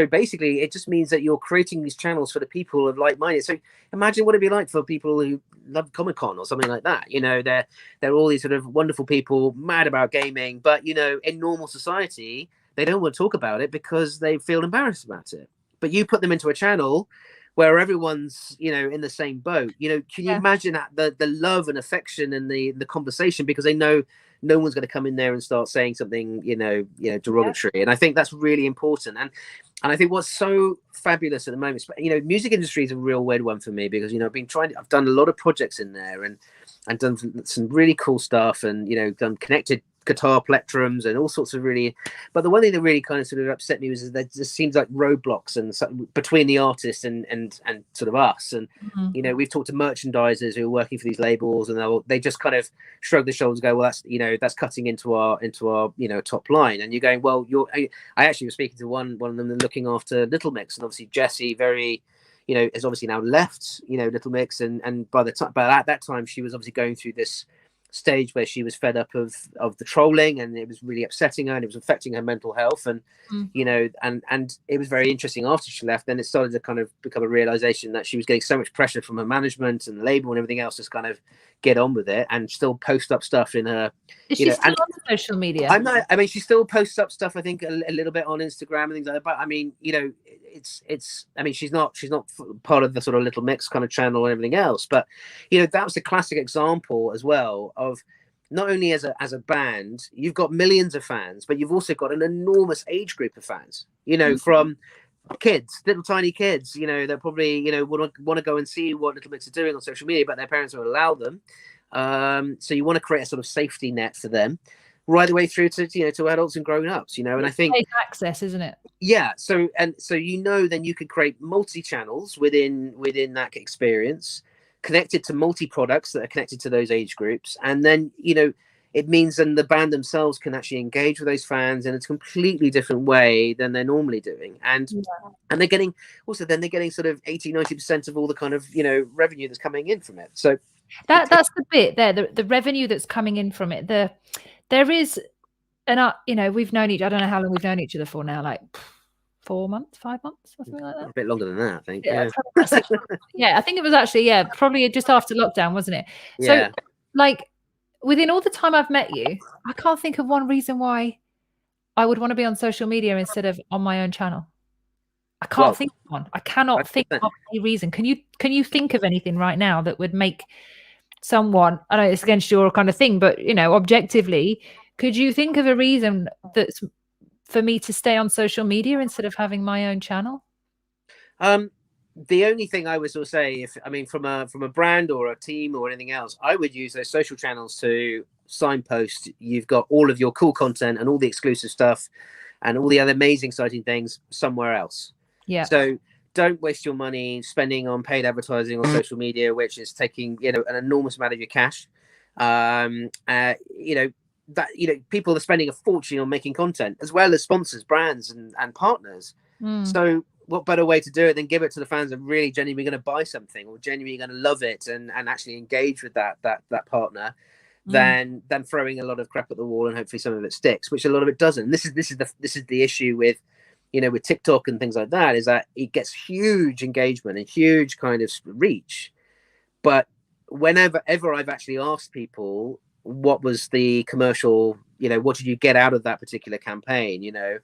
basically it just means that you're creating these channels for the people of like-minded. So imagine what it'd be like for people who love Comic-Con or something like that. They're all these sort of wonderful people mad about gaming, but in normal society they don't want to talk about it because they feel embarrassed about it. But you put them into a channel where everyone's in the same boat. Can you imagine that the love and affection and the conversation, because they know no one's going to come in there and start saying something derogatory. And I think that's really important. And I think what's so fabulous at the moment, music industry is a real weird one for me, because I've done a lot of projects in there and done some really cool stuff, and done connected guitar plectrums and all sorts of but the one thing that really kind of sort of upset me was that there just seems like roadblocks and between the artist and sort of us. And we've talked to merchandisers who are working for these labels, and they just kind of shrug their shoulders and go, well, that's cutting into our top line. And you're going, well, I actually was speaking to one of them looking after Little Mix, and obviously Jessie has obviously now left Little Mix, and by at that time she was obviously going through this stage where she was fed up of the trolling, and it was really upsetting her, and it was affecting her mental health. And and it was very interesting after she left. Then it started to kind of become a realization that she was getting so much pressure from her management and the label and everything else to kind of get on with it and still post up stuff in her. Is she still on social media? She still posts up stuff, I think, a little bit on Instagram and things like that. But she's not part of the sort of Little Mix kind of channel and everything else. But that was a classic example as well of not only as a band, you've got millions of fans, but you've also got an enormous age group of fans, you know, from kids, little tiny kids, you know, that probably, you know, want to go and see what Little Mix are doing on social media, but their parents won't allow them. So you want to create a sort of safety net for them, right the way through to, you know, to adults and grown-ups, you know. And I think access, isn't it? Yeah. So you know, then you could create multi-channels within that experience, connected to multi-products that are connected to those age groups, and then, you know, it means then the band themselves can actually engage with those fans in a completely different way than they're normally doing. And they're getting sort of 80-90% of all the kind of, you know, revenue that's coming in from it. So that's the bit there, the revenue that's coming in from it. There is, and you know, we've known each, I don't know how long we've known each other for now, like 4 months, 5 months, something like that. A bit longer than that, I think. Yeah, I think it was actually, probably just after lockdown, wasn't it? So like, within all the time I've met you, I can't think of one reason why I would want to be on social media instead of on my own channel. I can't think of one. I cannot think of any reason. Can you think of anything right now that would make someone, I know it's against your kind of thing, but, you know, objectively, could you think of a reason that's for me to stay on social media instead of having my own channel? The only thing I would sort of say, from a brand or a team or anything else, I would use those social channels to signpost. You've got all of your cool content and all the exclusive stuff and all the other amazing, exciting things somewhere else. Yeah. So don't waste your money spending on paid advertising on social media, which is taking, you know, an enormous amount of your cash. You know, that, you know, people are spending a fortune on making content, as well as sponsors, brands, and partners. So what better way to do it than give it to the fans that really genuinely going to buy something or genuinely going to love it and actually engage with that partner, than throwing a lot of crap at the wall and hopefully some of it sticks, which a lot of it doesn't. This is the issue with, you know, with TikTok and things like that, is that it gets huge engagement and huge kind of reach, but whenever I've actually asked people what was the commercial, you know, what did you get out of that particular campaign, you know,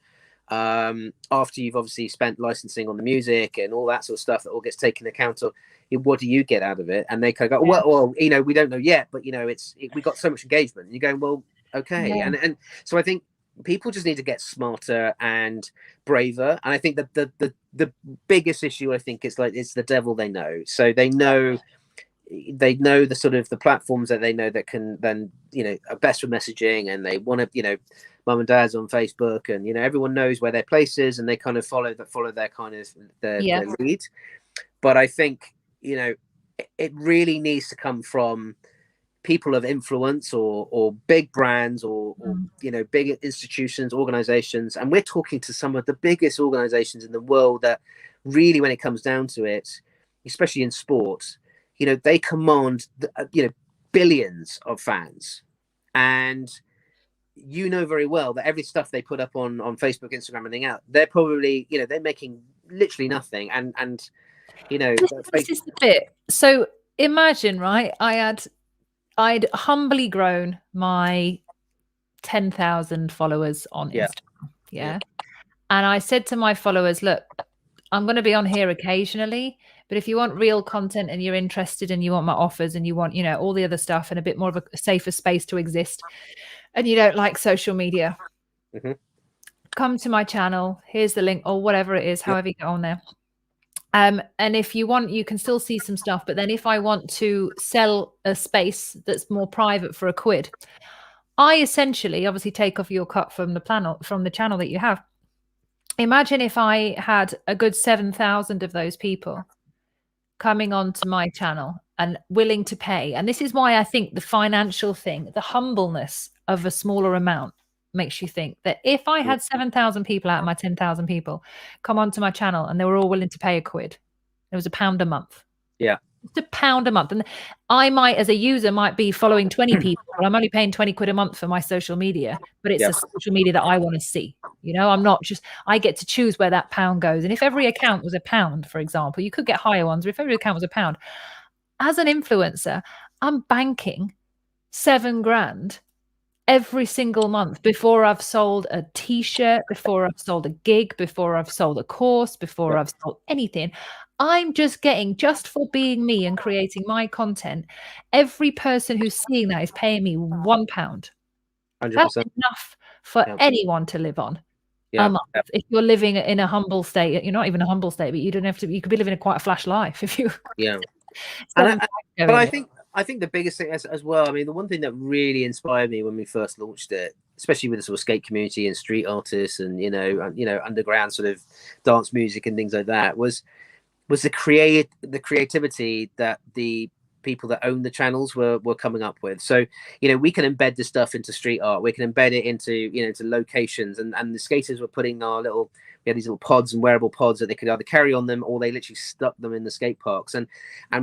after you've obviously spent licensing on the music and all that sort of stuff that all gets taken account of, what do you get out of it? And they kind of go, well, you know, we don't know yet, but, you know, we got so much engagement. And you're going, well, okay. And so I think people just need to get smarter and braver. And I think that the biggest issue, I think, is it's the devil they know. So they know the sort of the platforms that they know that can then, you know, are best for messaging, and they want to, you know, mum and dad's on Facebook, and, you know, everyone knows where their place is, and they kind of follow their kind of their lead. But I think, you know, it really needs to come from people of influence or big brands or you know, big institutions, organizations. And we're talking to some of the biggest organizations in the world that really, when it comes down to it, especially in sports, you know, they command, you know, billions of fans. And you know very well that every stuff they put up on Facebook, Instagram, and everything else, they're probably, you know, they're making literally nothing. And you know, this is the bit. So imagine, right, I'd humbly grown my 10,000 followers on Instagram. Yeah. And I said to my followers, look, I'm going to be on here occasionally, but if you want real content and you're interested and you want my offers and you want, you know, all the other stuff and a bit more of a safer space to exist, and you don't like social media, come to my channel. Here's the link, or whatever it is, however you get on there. And if you want, you can still see some stuff. But then if I want to sell a space that's more private for £1, I essentially obviously take off your cut from the channel that you have. Imagine if I had a good 7,000 of those people coming onto my channel and willing to pay. And this is why I think the financial thing, the humbleness of a smaller amount, makes you think that if I had 7,000 people out of my 10,000 people come onto my channel and they were all willing to pay £1, it was £1 a month. Yeah. It's £1 a month. And I might, as a user, might be following 20 people, but I'm only paying £20 a month for my social media, but it's a social media that I want to see. You know, I'm not just, I get to choose where that pound goes. And if every account was £1, for example, you could get higher ones, but if every account was £1, as an influencer, I'm banking £7,000 every single month before I've sold a t-shirt, before I've sold a gig, before I've sold a course, before I've sold anything. I'm just getting, just for being me and creating my content, every person who's seeing that is paying me £1. 100%. That's enough for Yeah. anyone to live on a Yeah. month. If you're living in a humble state, you're not even a humble state, but you don't have to. You could be living quite a flash life if you. Yeah. But I think the biggest thing as well, I mean, the one thing that really inspired me when we first launched it, especially with the sort of skate community and street artists and underground sort of dance music and things like that, was the creativity that the people that own the channels were coming up with. So we can embed this stuff into street art, we can embed it into into locations, and the skaters were putting we had these little pods and wearable pods that they could either carry on them, or they literally stuck them in the skate parks. And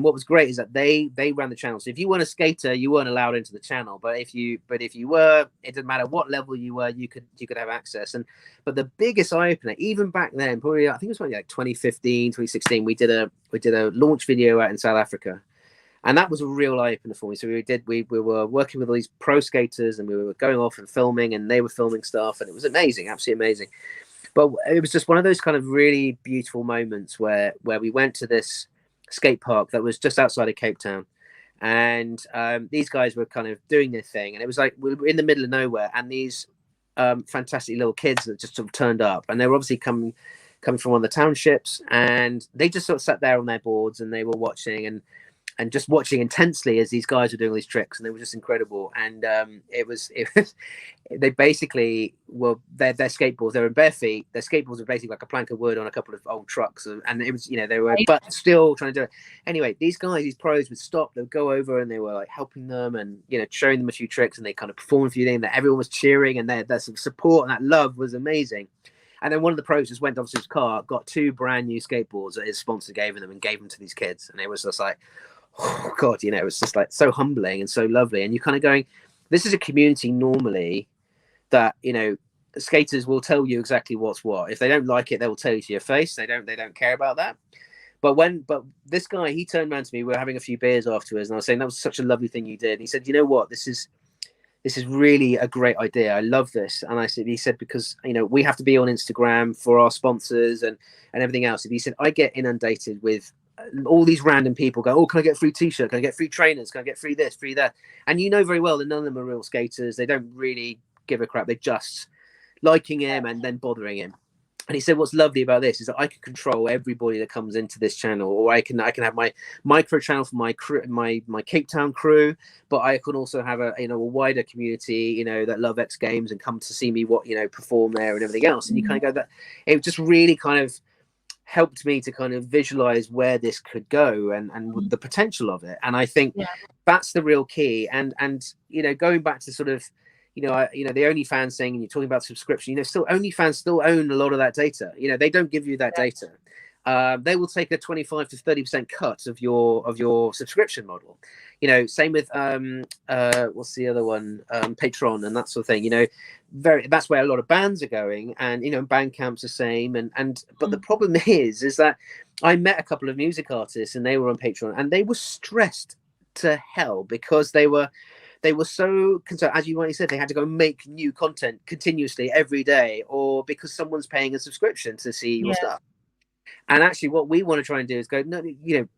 what was great is that they ran the channel. So if you weren't a skater, you weren't allowed into the channel, but if you were, it didn't matter what level you were, you could have access. But the biggest eye opener, even back then, probably I think it was like 2015, 2016, we did a launch video out in South Africa. And that was a real eye opener for me. So we were working with all these pro skaters, and we were going off and filming, and they were filming stuff, and it was amazing, absolutely amazing. But it was just one of those kind of really beautiful moments where we went to this skate park that was just outside of Cape Town, and these guys were kind of doing their thing, and it was like we were in the middle of nowhere, and these fantastic little kids that just sort of turned up, and they were obviously coming from one of the townships, and they just sort of sat there on their boards, and they were watching and just watching intensely as these guys were doing these tricks, and they were just incredible. And it was they basically were their skateboards, they were in bare feet, their skateboards were basically like a plank of wood on a couple of old trucks, and it was they were, but still trying to do it anyway. These pros would stop, they would go over, and they were like helping them, and showing them a few tricks, and they kind of performed a few things, that everyone was cheering, and their support and that love was amazing. And then one of the pros just went off to his car, got 2 brand new skateboards that his sponsor gave them, and gave them to these kids. And it was just like, oh God, it was just like so humbling and so lovely. And you're kind of going, this is a community normally that, skaters will tell you exactly what's what. If they don't like it, they will tell you to your face. They don't care about that. But this guy, he turned around to me, we were having a few beers afterwards, and I was saying, that was such a lovely thing you did. And he said, you know what, this is really a great idea. I love this. And he said, because, we have to be on Instagram for our sponsors and everything else. And he said, I get inundated with all these random people go, oh, can I get a free t-shirt? Can I get free trainers? Can I get free this, free that? And very well that none of them are real skaters. They don't really give a crap. They're just liking him and then bothering him. And he said, what's lovely about this is that I can control everybody that comes into this channel, or I can have my micro channel for my crew, my Cape Town crew, but I can also have a wider community, that love X Games and come to see me perform there and everything else. And you kind of go, that it just really kind of helped me to kind of visualize where this could go and the potential of it. And I think that's the real key. And going back to sort of the OnlyFans thing, and you're talking about subscription, still OnlyFans still own a lot of that data. They don't give you that data. They will take a 25 to 30% cut of your subscription model. Same with what's the other one, Patreon and that sort of thing. That's where a lot of bands are going, and Bandcamp's the same. But the problem is that I met a couple of music artists, and they were on Patreon, and they were stressed to hell because they were so concerned, as you rightly said, they had to go make new content continuously every day, or because someone's paying a subscription to see your stuff. And actually what we want to try and do is go, no,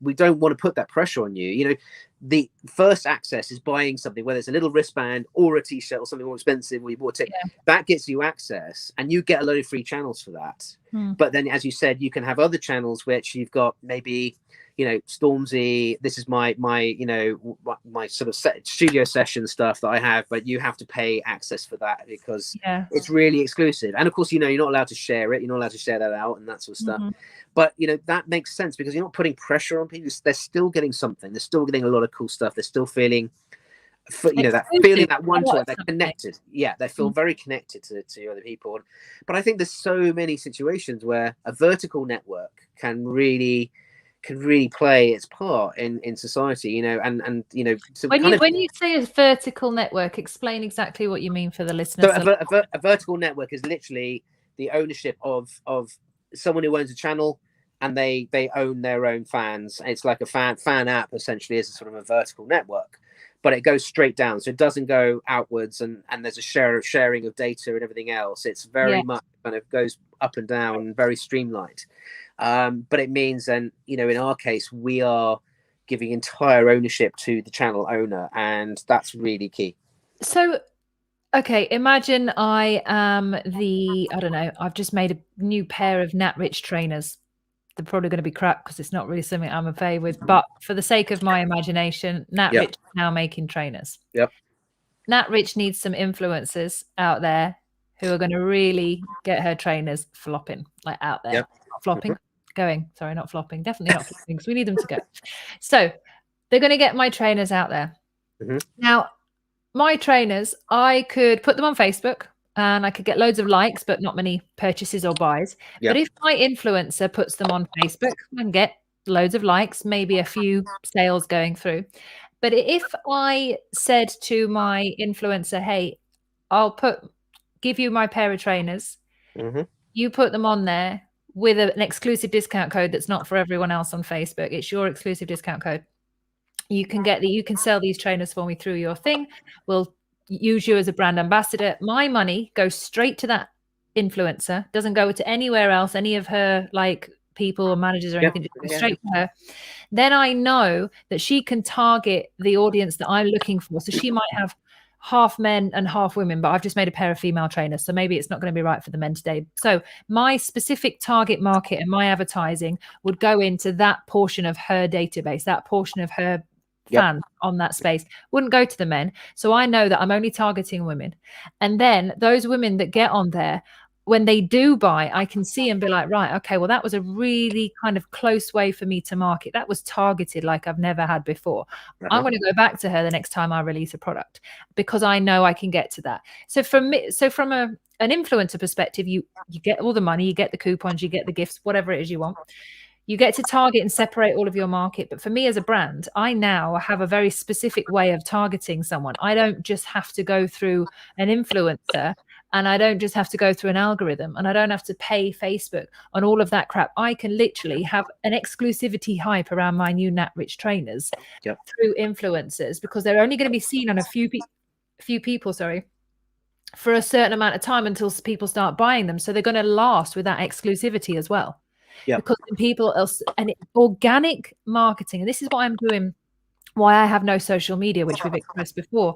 we don't want to put that pressure on you. The first access is buying something, whether it's a little wristband or a t-shirt or something more expensive, or you bought it, that gets you access, and you get a load of free channels for that. But then, as you said, you can have other channels which you've got maybe Stormzy, this is my sort of studio session stuff that I have, but you have to pay access for that because it's really exclusive. And of course, you're not allowed to share it. You're not allowed to share that out and that sort of stuff. But that makes sense because you're not putting pressure on people. They're still getting something. They're still getting a lot of cool stuff. They're still feeling that feeling, that one to it. They're connected. They feel very connected to other people. But I think there's so many situations where a vertical network can really play its part in society, so when you say a vertical network, explain exactly what you mean for the listeners. So a vertical network is literally the ownership of someone who owns a channel, and they own their own fans. It's like a fan app, essentially, is a sort of a vertical network. but it goes straight down, so it doesn't go outwards, and there's a sharing of data and everything else. It's very much kind of goes up and down, very streamlined. But it means then, you know, in our case, we are giving entire ownership to the channel owner, and that's really key. So, okay, imagine I am I don't know, I've just made a new pair of Nat Rich trainers. They're probably going to be crap because it's not really something I'm a fave with, but for the sake of my imagination, Nat Rich is now making trainers. Yep. Nat Rich needs some influencers out there who are going to really get her trainers flopping, like out there. Yep. Not flopping, going. Sorry, not flopping. Definitely not flopping, because we need them to go. So they're going to get my trainers out there. Now, my trainers, I could put them on Facebook and I could get loads of likes, but not many purchases or buys. But if my influencer puts them on Facebook, I can get loads of likes, maybe a few sales going through. But if I said to my influencer, hey, I'll give you my pair of trainers, you put them on there with an exclusive discount code that's not for everyone else on Facebook. It's your exclusive discount code. You can sell these trainers for me through your thing. We'll use you as a brand ambassador. My money goes straight to that influencer, doesn't go to anywhere else, any of her like people or managers or anything, just goes straight to her. Then I know that she can target the audience that I'm looking for. So she might have half men and half women, but I've just made a pair of female trainers, so maybe it's not going to be right for the men today. So my specific target market and my advertising would go into that portion of her database, that portion of her fans on that space, wouldn't go to the men. So I know that I'm only targeting women. And then those women that get on there, when they do buy, I can see and be like, right, okay, well, that was a really kind of close way for me to market. That was targeted like I've never had before. I'm going to go back to her the next time I release a product, because I know I can get to that. So from an influencer perspective, you get all the money, you get the coupons, you get the gifts, whatever it is you want. You get to target and separate all of your market. But for me as a brand, I now have a very specific way of targeting someone. I don't just have to go through an influencer, and I don't just have to go through an algorithm, and I don't have to pay Facebook on all of that crap. I can literally have an exclusivity hype around my new Nat Rich trainers through influencers, because they're only going to be seen on a few people, for a certain amount of time until people start buying them. So they're going to last with that exclusivity as well. Because people else, and organic marketing, and this is what I'm doing, why I have no social media, which we've expressed before.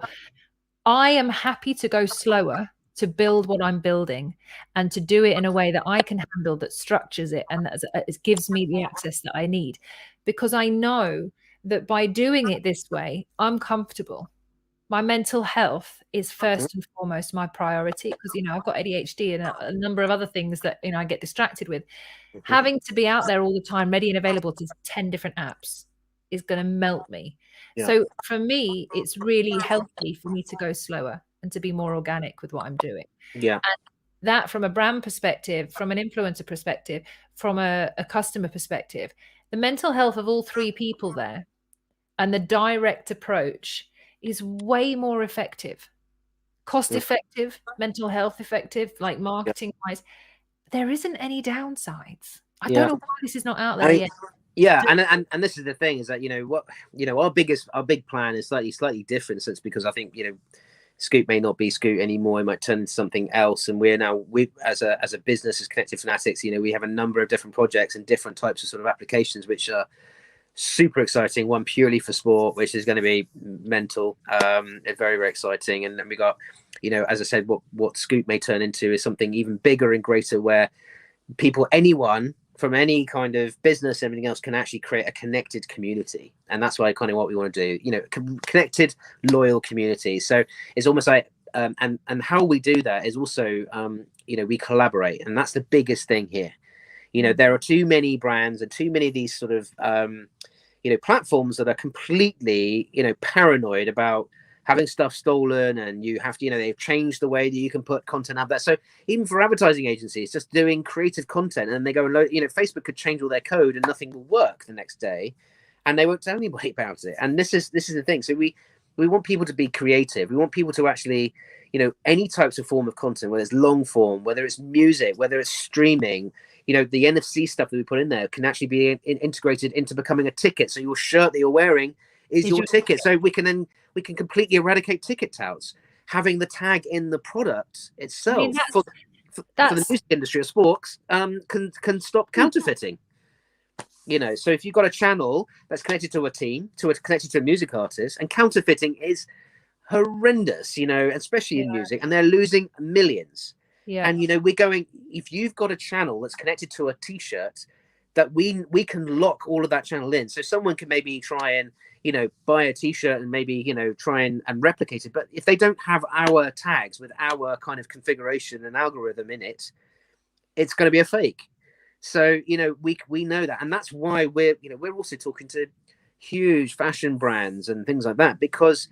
I am happy to go slower to build what I'm building, and to do it in a way that I can handle, that structures it, and that it gives me the access that I need, because I know that by doing it this way, I'm comfortable. My mental health is first and foremost my priority, because, you know, I've got ADHD and a number of other things that, you know, I get distracted with. Having to be out there all the time, ready and available to 10 different apps, is going to melt me. So for me, it's really healthy for me to go slower and to be more organic with what I'm doing. And that, from a brand perspective, from an influencer perspective, from a customer perspective, the mental health of all three people there and the direct approach is way more effective, cost effective, mental health effective, like marketing wise. There isn't any downsides. I don't know why this is not out there yet. And this is the thing, is that, our big plan is slightly different. So it's because I think, Scoop may not be Scoop anymore. It might turn into something else. And we as a business, as Connected Fanatics, we have a number of different projects and different types of sort of applications, which are super exciting. One purely for sport, which is going to be mental, very, very exciting. And then we got, as I said, what Scoop may turn into is something even bigger and greater, where anyone from any kind of business, everything else, can actually create a connected community. And that's what we want to do, connected, loyal community. So it's almost like, and how we do that is also, we collaborate. And that's the biggest thing here. There are too many brands and too many of these sort of, platforms that are completely, paranoid about having stuff stolen, and you have to, they've changed the way that you can put content out there. So even for advertising agencies, just doing creative content, and they go and load, Facebook could change all their code and nothing will work the next day, and they won't tell anybody about it. And this is the thing. So we want people to be creative. We want people to actually, any types of form of content, whether it's long form, whether it's music, whether it's streaming, the NFC stuff that we put in there can actually be integrated into becoming a ticket. So your shirt that you're wearing is your ticket. So we can then we can completely eradicate ticket touts. Having the tag in the product itself, I mean, for the music industry or sports, can stop counterfeiting. So if you've got a channel that's connected to a team, connected to a music artist, and counterfeiting is horrendous, especially in music, and they're losing millions. Yeah. And we're going, if you've got a channel that's connected to a t-shirt, that we can lock all of that channel in, so someone can maybe try and buy a t-shirt and maybe try and replicate it, but if they don't have our tags with our kind of configuration and algorithm in it, it's going to be a fake. So we know that, and that's why we're also talking to huge fashion brands and things like that, because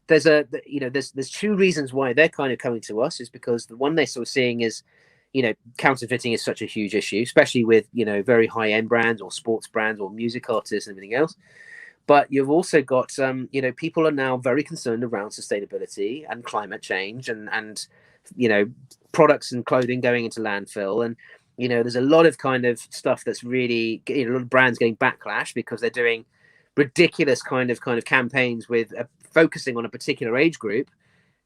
there's two reasons why they're kind of coming to us. Is because the one they're sort of seeing is counterfeiting is such a huge issue, especially with very high-end brands or sports brands or music artists and everything else. But you've also got people are now very concerned around sustainability and climate change, and products and clothing going into landfill. And there's a lot of kind of stuff that's really, a lot of brands getting backlash because they're doing ridiculous kind of campaigns with focusing on a particular age group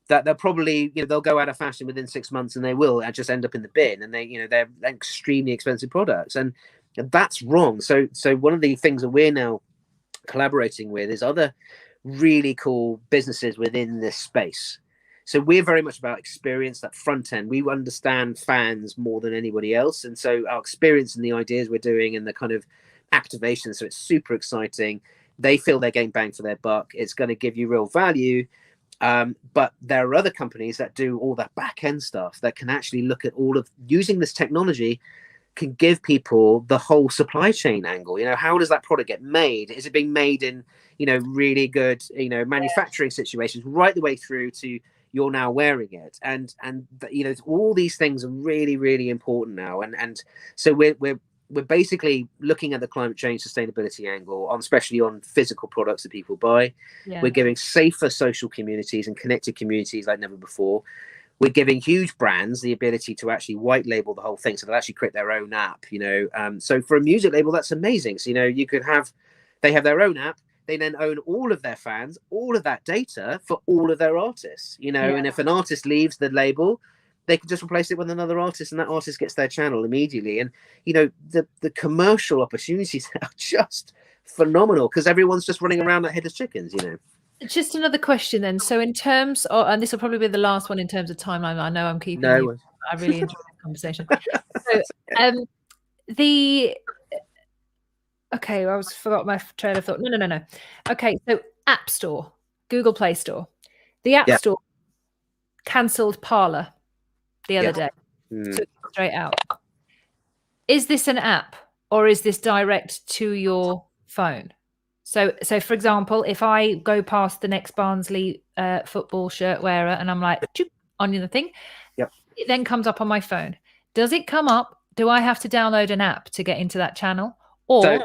that they'll probably, they'll go out of fashion within 6 months, and they will just end up in the bin, and they're extremely expensive products, and that's wrong. So one of the things that we're now collaborating with is other really cool businesses within this space. So we're very much about experience, that front end. We understand fans more than anybody else, and so our experience and the ideas we're doing and the kind of activation, so it's super exciting. They feel they're getting bang for their buck. It's going to give you real value. But there are other companies that do all that back end stuff that can actually look at all of using this technology, can give people the whole supply chain angle. How does that product get made? Is it being made in really good manufacturing situations, right the way through to you're now wearing it, and all these things are really, really important now. And so we're basically looking at the climate change sustainability angle, especially on physical products that people buy. Yeah. We're giving safer social communities and connected communities like never before. We're giving huge brands the ability to actually white label the whole thing, so they'll actually create their own app. So for a music label, that's amazing. So you could they have their own app. They then own all of their fans, all of that data for all of their artists. And if an artist leaves the label, they can just replace it with another artist, and that artist gets their channel immediately. And the commercial opportunities are just phenomenal, because everyone's just running around like headless chickens. Just another question then. So in terms of, and this will probably be the last one in terms of timeline, I know I'm keeping you. I really enjoyed this conversation. So okay, I forgot my trail of thought. No. Okay, so App Store, Google Play Store. The App Store cancelled Parler the other day. Took it straight out. Is this an app, or is this direct to your phone? So for example, if I go past the next Barnsley football shirt wearer and I'm like, on the thing, it then comes up on my phone. Does it come up? Do I have to download an app to get into that channel? Or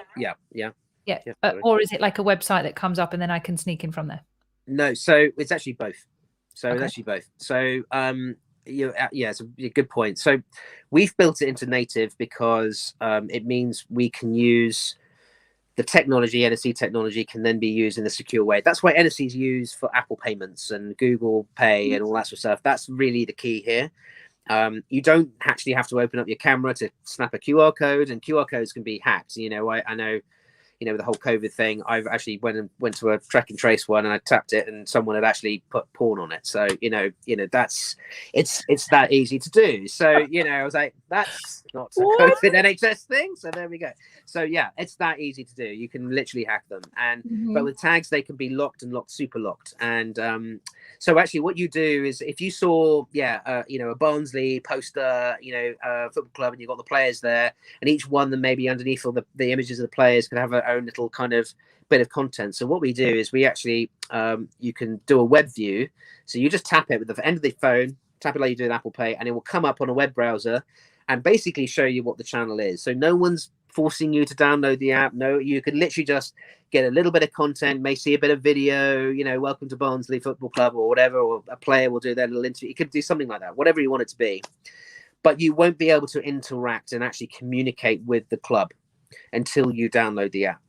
or is it like a website that comes up and then I can sneak in from there? No, so it's actually both. So it's a good point. So we've built it into native because it means we can use the technology. NFC technology can then be used in a secure way. That's why NFC is used for Apple payments and Google Pay and all that sort of stuff. That's really the key here. You don't actually have to open up your camera to snap a QR code, and QR codes can be hacked. I know, with the whole COVID thing, I've actually went to a track and trace one, and I tapped it, and someone had actually put porn on it. So that's it's that easy to do. So I was like, that's not a COVID NHS thing. So there we go. So yeah, it's that easy to do. You can literally hack them, and but with tags they can be locked and super locked. And so actually, what you do is, if you saw a Barnsley poster, football club, and you've got the players there, and each one, then maybe underneath all the images of the players could have their own little kind of bit of content. So what we do is we actually you can do a web view. So you just tap it with the end of the phone, tap it like you do in Apple Pay, and it will come up on a web browser and basically show you what the channel is. So no one's forcing you to download the app. No, you can literally just get a little bit of content, may see a bit of video, welcome to Barnsley Football Club or whatever, or a player will do their little interview. You could do something like that, whatever you want it to be. But you won't be able to interact and actually communicate with the club until you download the app.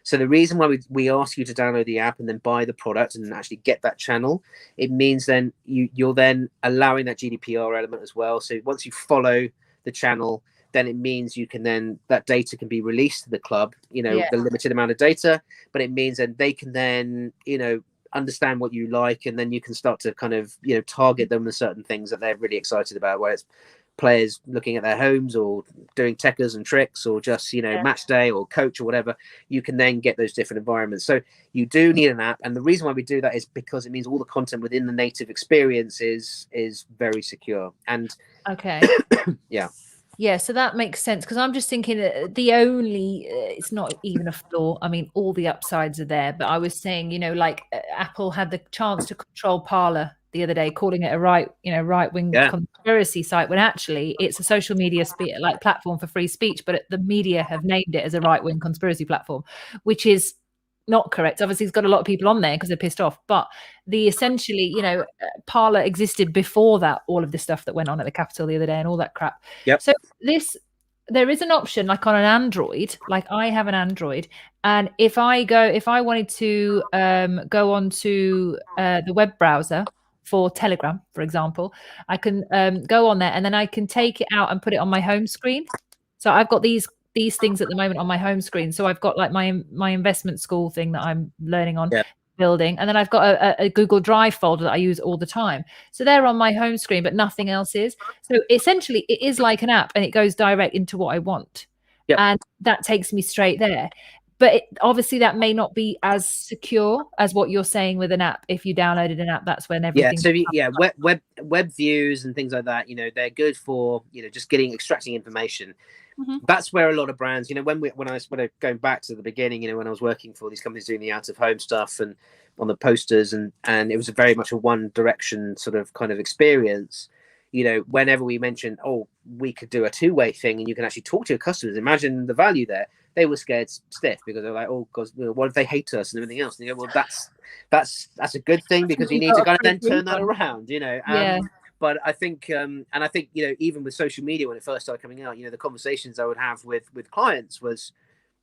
So the reason why we ask you to download the app and then buy the product and actually get that channel, it means then you're then allowing that GDPR element as well. So once you follow the channel, then it means you can then, that data can be released to the club, you know, the limited amount of data, but it means that they can then, you know, understand what you like, and then you can start to kind of, you know, target them with certain things that they're really excited about, whether it's players looking at their homes or doing techers and tricks, or just, you know, match day or coach or whatever. You can then get those different environments. So you do need an app, and the reason why we do that is because it means all the content within the native experience is very secure. And yeah, so that makes sense, because I'm just thinking the only it's not even a flaw. I mean, all the upsides are there, but I was saying, you know, like Apple had the chance to control Parler the other day, calling it a right-wing conspiracy site, when actually it's a social media platform for free speech, but the media have named it as a right-wing conspiracy platform, which is not correct. Obviously, it's got a lot of people on there because they're pissed off, but essentially, you know, Parler existed before that, all of the stuff that went on at the Capitol the other day and all that crap. So there is an option, like on an Android, like I have an Android, and if I wanted to go onto the web browser for Telegram, for example, I can go on there, and then I can take it out and put it on my home screen. So I've got these things at the moment on my home screen. So I've got like my investment school thing that I'm learning on building, and then I've got a Google Drive folder that I use all the time. So they're on my home screen, but nothing else is. So essentially it is like an app, and it goes direct into what I want. And that takes me straight there. But obviously that may not be as secure as what you're saying with an app. If you downloaded an app, that's when everything. Web views and things like that, you know, they're good for, you know, just extracting information. That's where a lot of brands, you know, when I was going back to the beginning, you know, when I was working for these companies doing the out of home stuff and on the posters, and it was very much a one direction sort of kind of experience. You know, whenever we mentioned, oh, we could do a two-way thing and you can actually talk to your customers, imagine the value there. They were scared stiff, because they're like, oh, because, you know, what if they hate us and everything else? And you go, well, that's a good thing, because you need to kind of then turn that around, you know. But I think, you know, even with social media when it first started coming out, you know, the conversations I would have with clients was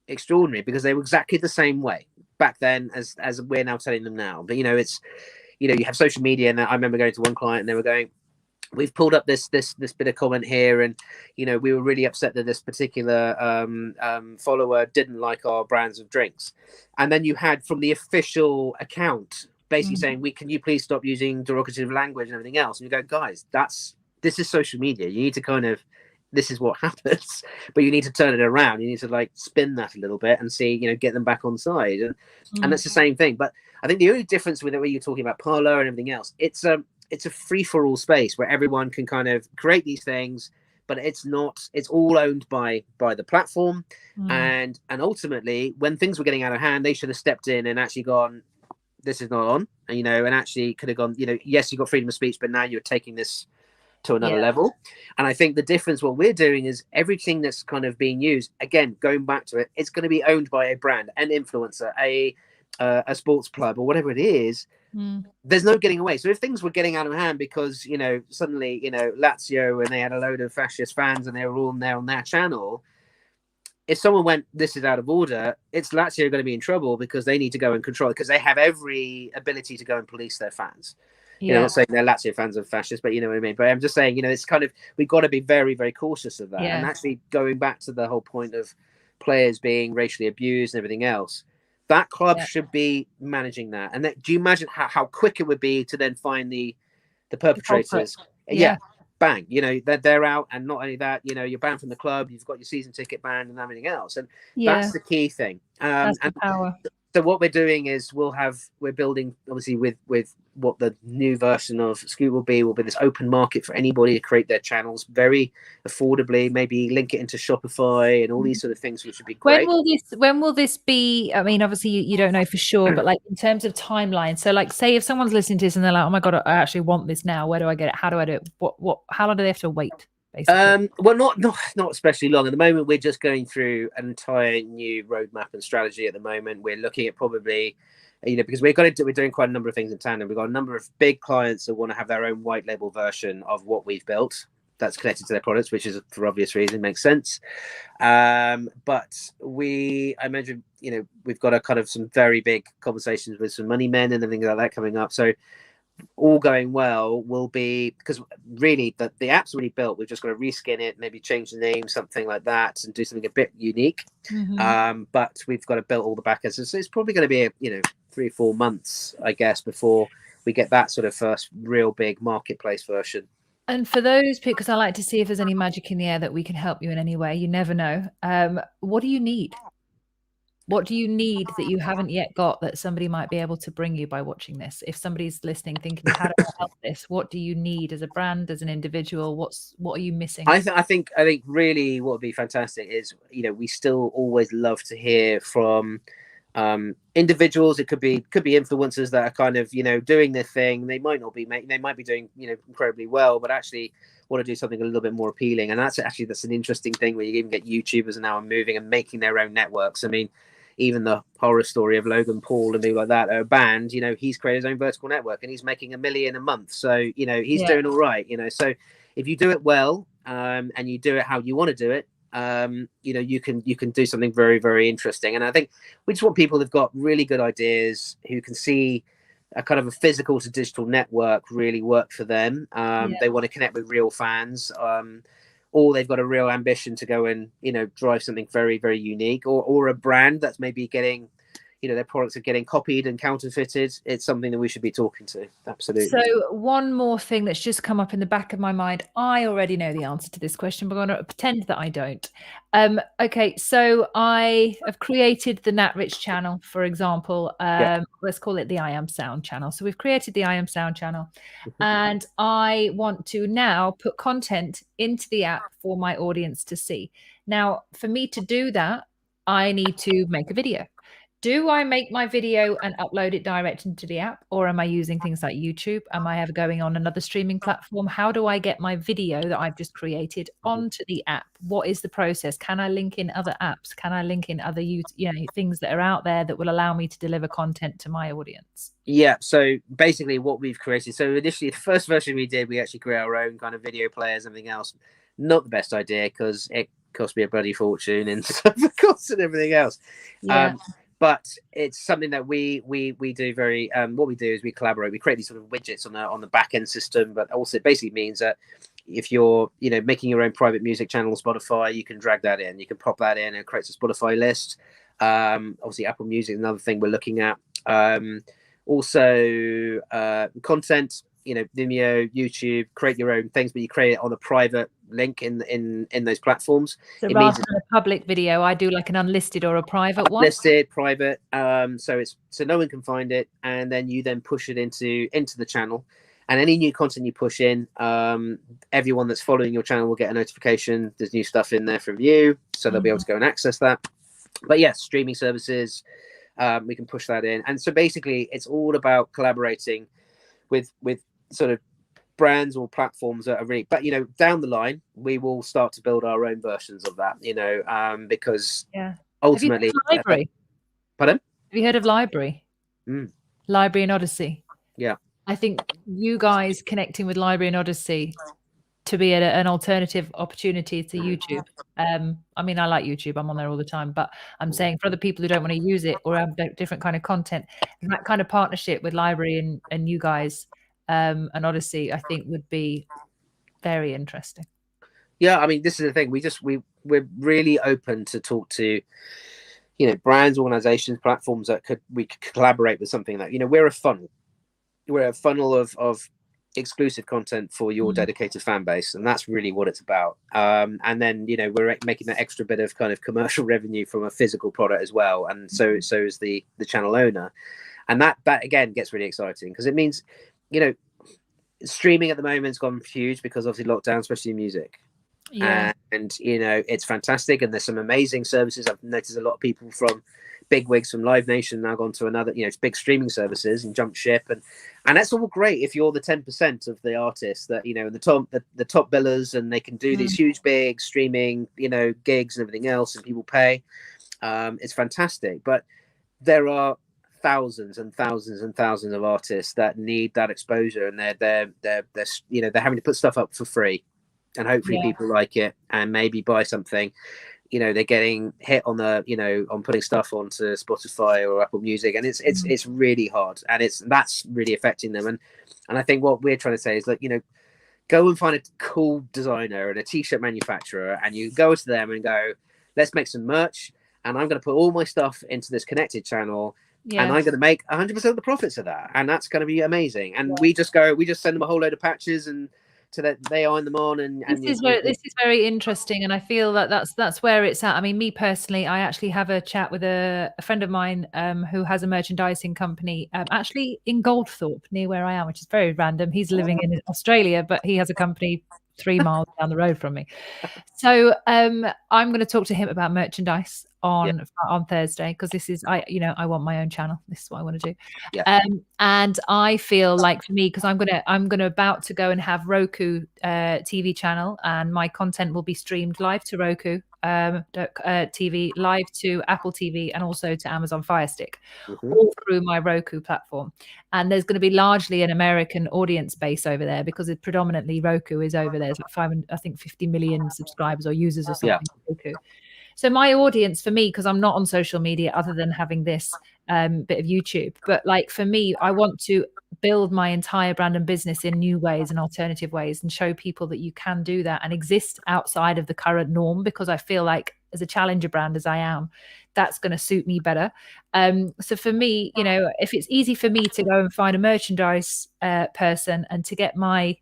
extraordinary, because they were exactly the same way back then as we're now telling them now. But, you know, it's, you know, you have social media, and I remember going to one client and they were going, we've pulled up this bit of comment here, and, you know, we were really upset that this particular follower didn't like our brands of drinks. And then you had from the official account basically saying, can you please stop using derogative language and everything else? And you go, guys, this is social media. You need to kind of, this is what happens, but you need to turn it around. You need to like spin that a little bit and see, you know, get them back on side. And that's the same thing. But I think the only difference with it, where you're talking about Parler and everything else, it's a free for all space where everyone can kind of create these things, but it's all owned by the platform. And ultimately, when things were getting out of hand, they should have stepped in and actually gone, this is not on, and, you know, and actually could have gone, you know, yes, you got freedom of speech, but now you're taking this to another level. And I think the difference, what we're doing, is everything that's kind of being used, again, going back to it, it's going to be owned by a brand, an influencer, a sports club, or whatever it is. There's no getting away. So if things were getting out of hand because, you know, suddenly, you know, Lazio, and they had a load of fascist fans and they were all there on their channel, if someone went, this is out of order, it's Lazio going to be in trouble, because they need to go and control it, because they have every ability to go and police their fans. You know, I'm not saying they're Lazio fans are fascists, but you know what I mean. But I'm just saying, you know, it's kind of, we've got to be very, very cautious of that. And actually going back to the whole point of players being racially abused and everything else, that club should be managing that. And do you imagine how quick it would be to then find the perpetrators? Bang, you know, they're out. And not only that, you know, you're banned from the club, you've got your season ticket banned and everything else. And that's the key thing. That's the power. So what we're doing is we're building, obviously, with what the new version of Scoot will be this open market for anybody to create their channels very affordably, maybe link it into Shopify and all these sort of things, which would be great. When will this be? I mean, obviously you don't know for sure, but like in terms of timeline, so like, say if someone's listening to this and they're like, oh my God, I actually want this now. Where do I get it? How do I do it? How long do they have to wait? Well, not especially long. At the moment, we're just going through an entire new roadmap and strategy. At the moment, we're looking at probably, you know, because we're doing quite a number of things in tandem. We've got a number of big clients that want to have their own white label version of what we've built. that's connected to their products, which is for obvious reason, makes sense. But I imagine, we've got a kind of some very big conversations with some money men and everything like that coming up. So all going well will be, because really the app's already built. We've just got to reskin it, maybe change the name, something like that, and do something a bit unique. But we've got to build all the backends. So it's probably going to be 3-4 months, I guess, before we get that sort of first real big marketplace version. And for those, because I like to see if there's any magic in the air that we can help you in any way. You never know. What do you need? What do you need that you haven't yet got that somebody might be able to bring you by watching this? If somebody's listening, thinking, how do I help this? What do you need as a brand, as an individual? What are you missing? I think really what would be fantastic is, we still always love to hear from individuals. It could be influencers that are kind of doing their thing. They might not be they might be doing incredibly well, but actually want to do something a little bit more appealing. And that's an interesting thing where you even get YouTubers now moving and making their own networks. I mean, even the horror story of Logan Paul and people like that are banned. He's created his own vertical network and he's making $1 million a month. So he's doing all right. So if you do it well, and you do it how you want to do it, you can do something very, very interesting. And I think we just want people who've got really good ideas, who can see a kind of a physical to digital network really work for them. They want to connect with real fans, or they've got a real ambition to go and drive something very, very unique, or a brand that's maybe getting their products are getting copied and counterfeited. It's something that we should be talking to. Absolutely. So one more thing that's just come up in the back of my mind. I already know the answer to this question, but I'm going to pretend that I don't. Okay, so I have created the Nat Rich channel, for example. Let's call it the I Am Sound channel. So we've created the I Am Sound channel, and I want to now put content into the app for my audience to see. Now, for me to do that, I need to make a video. Do I make my video and upload it direct into the app, or am I using things like YouTube? Am I ever going on another streaming platform? How do I get my video that I've just created onto the app? What is the process? Can I link in other apps? Can I link in other things that are out there that will allow me to deliver content to my audience? Yeah, so basically what we've created, so initially the first version we did, we actually created our own kind of video players, everything else. Not the best idea, because it cost me a bloody fortune and server costs and everything else. But it's something that we do very. What we do is we collaborate. We create these sort of widgets on the back end system, but also it basically means that if you're making your own private music channel on Spotify, you can drag that in. You can pop that in, and it creates a Spotify list. Obviously, Apple Music is another thing we're looking at. Also, content. Vimeo, YouTube, create your own things, but you create it on a private link in those platforms. So rather than a public video, I do like an unlisted or a private one. Unlisted, private. So no one can find it, and then you push it into the channel. And any new content you push in, everyone that's following your channel will get a notification. There's new stuff in there from you, so they'll be able to go and access that. But yes, streaming services, we can push that in. And so basically, it's all about collaborating with sort of brands or platforms that are really, but down the line we will start to build our own versions of that, because ultimately. Library? Pardon? Have you heard of Library? Library and Odyssey. Yeah, I think you guys connecting with Library and Odyssey to be an alternative opportunity to YouTube. I mean, I like YouTube, I'm on there all the time, but I'm saying for other people who don't want to use it or have different kind of content, that kind of partnership with Library and you guys and Odyssey, I think would be very interesting. Yeah, I mean, this is the thing. We're really open to talk to, brands, organizations, platforms that we could collaborate with something that, we're a funnel. We're a funnel of exclusive content for your dedicated fan base, and that's really what it's about. And then we're making that extra bit of kind of commercial revenue from a physical product as well, and so is the channel owner. And that again gets really exciting, because it means streaming at the moment has gone huge because obviously lockdown, especially music. And it's fantastic, and there's some amazing services. I've noticed a lot of people from big wigs from Live Nation now gone to another big streaming services and jump ship, and that's all great if you're the 10% of the artists that the top billers, and they can do these huge big streaming gigs and everything else, and people pay. It's fantastic, but there are thousands and thousands and thousands of artists that need that exposure, and they're having to put stuff up for free. and hopefully people like it and maybe buy something. You know, they're getting hit on the, you know, on putting stuff onto Spotify or Apple Music, and it's really hard, and that's really affecting them. And I think what we're trying to say is that, you know, go and find a cool designer and a t-shirt manufacturer, and you go to them and go, let's make some merch, and I'm going to put all my stuff into this connected channel, and I'm going to make 100% of the profits of that, and that's going to be amazing. And we just send them a whole load of patches, and so that they iron them on. And this is very interesting, and I feel that that's where it's at. I mean, me personally, I actually have a chat with a friend of mine who has a merchandising company actually in Goldthorpe, near where I am, which is very random. He's living in Australia, but he has a company 3 miles down the road from me. So I'm going to talk to him about merchandise on Thursday, because this is, I want my own channel. This is what I want to do. And I feel like, for me, because I'm about to go and have Roku TV channel, and my content will be streamed live to Roku TV, live to Apple TV, and also to Amazon Fire Stick, all through my Roku platform. And there's going to be largely an American audience base over there, because it predominantly Roku is over there. It's like 50 million subscribers or users or something. Roku. So my audience, for me, because I'm not on social media other than having this bit of YouTube, but like for me, I want to build my entire brand and business in new ways and alternative ways, and show people that you can do that and exist outside of the current norm, because I feel like, as a challenger brand as I am, that's going to suit me better. So for me, you know, if it's easy for me to go and find a merchandise person and to get my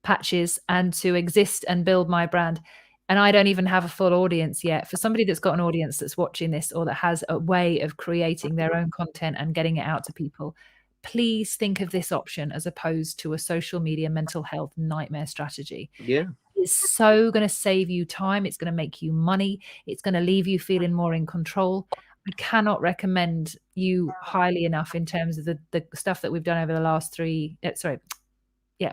patches and to exist and build my brand, and I don't even have a full audience yet, for somebody that's got an audience that's watching this, or that has a way of creating their own content and getting it out to people, please think of this option as opposed to a social media mental health nightmare strategy. It's so going to save you time. It's going to make you money. It's going to leave you feeling more in control. I cannot recommend you highly enough in terms of the stuff that we've done over the last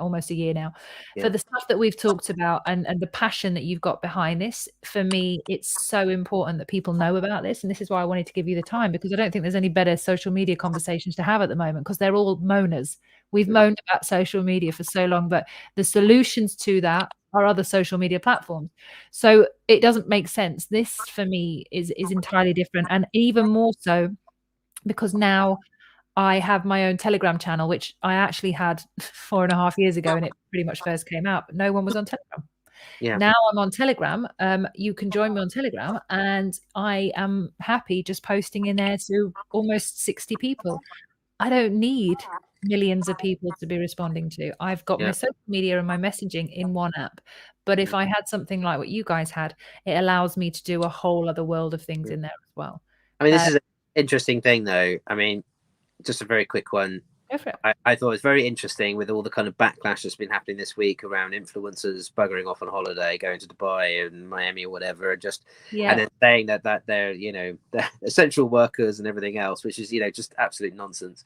almost a year now, for the stuff that we've talked about, and the passion that you've got behind this. For me, it's so important that people know about this, and this is why I wanted to give you the time, because I don't think there's any better social media conversations to have at the moment, because they're all moaners. We've moaned about social media for so long, but the solutions to that are other social media platforms. So it doesn't make sense. This, for me, is entirely different, and even more so because now I have my own Telegram channel, which I actually had 4.5 years ago, and it pretty much first came out, but no one was on Telegram. Now I'm on Telegram. You can join me on Telegram, and I am happy just posting in there to almost 60 people. I don't need millions of people to be responding to. I've got my social media and my messaging in one app. But if I had something like what you guys had, it allows me to do a whole other world of things in there as well. I mean, this is an interesting thing, though. I mean, just a very quick one. I thought it was very interesting with all the kind of backlash that's been happening this week around influencers buggering off on holiday, going to Dubai and Miami or whatever, and then saying that they're, you know, they're essential workers and everything else, which is, you know, just absolute nonsense.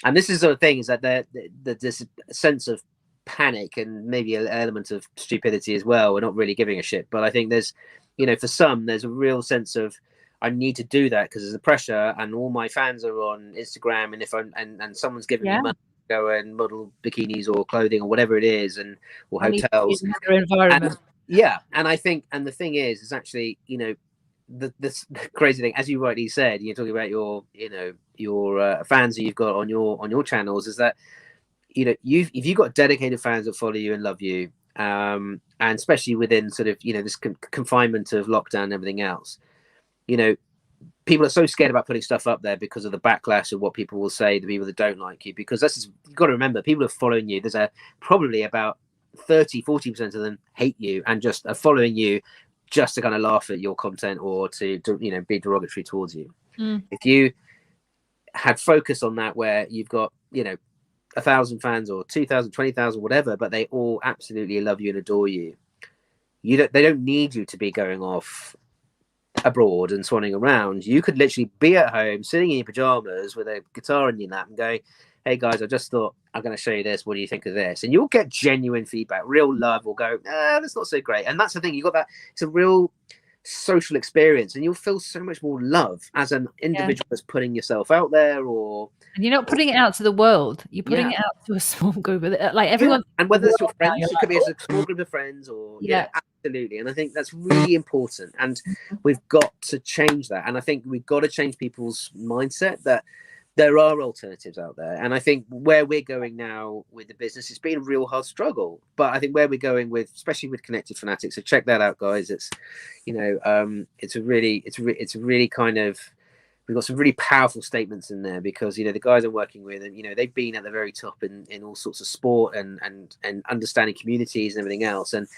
And this is sort of thing, is that there's a sense of panic and maybe an element of stupidity as well. We're not really giving a shit, but I think there's, you know, for some, there's a real sense of, I need to do that because there's a pressure, and all my fans are on Instagram, and if I'm and someone's giving me money to go and model bikinis or clothing or whatever it is, and or hotels, environment. And I think, and the thing is actually, you know, this crazy thing, as you rightly said, you're talking about your, you know, your fans that you've got on your channels, is that, you know, if you've got dedicated fans that follow you and love you, and especially within sort of, you know, this confinement of lockdown and everything else, you know, people are so scared about putting stuff up there because of the backlash of what people will say, the people that don't like you, because you've got to remember, people are following you. There's probably about 30-40% of them hate you and just are following you just to kind of laugh at your content or to you know, be derogatory towards you. If you had focus on that, where you've got, you know, 1,000 fans or 2,000, 20,000, whatever, but they all absolutely love you and adore you, they don't need you to be going off abroad and swanning around. You could literally be at home sitting in your pajamas with a guitar in your lap and going, hey guys, I just thought I'm going to show you this, what do you think of this? And you'll get genuine feedback. Real love will go, that's not so great. And that's the thing, you got that, it's a real social experience, and you'll feel so much more love as an individual that's putting yourself out there, or And you're not putting it out to the world. You're putting it out to a small group of like everyone. And whether it's your now, friends, it could be as a small group of friends, or Yeah. absolutely. And I think that's really important. And we've got to change that. And I think we've got to change people's mindset that there are alternatives out there. And I think where we're going now with the business, it's been a real hard struggle. But I think where we're going with, especially with Connected Fanatics, so check that out, guys. It's, it's a really kind of, we've got some really powerful statements in there, because the guys I'm working with, and they've been at the very top in all sorts of sport and understanding communities and everything else. And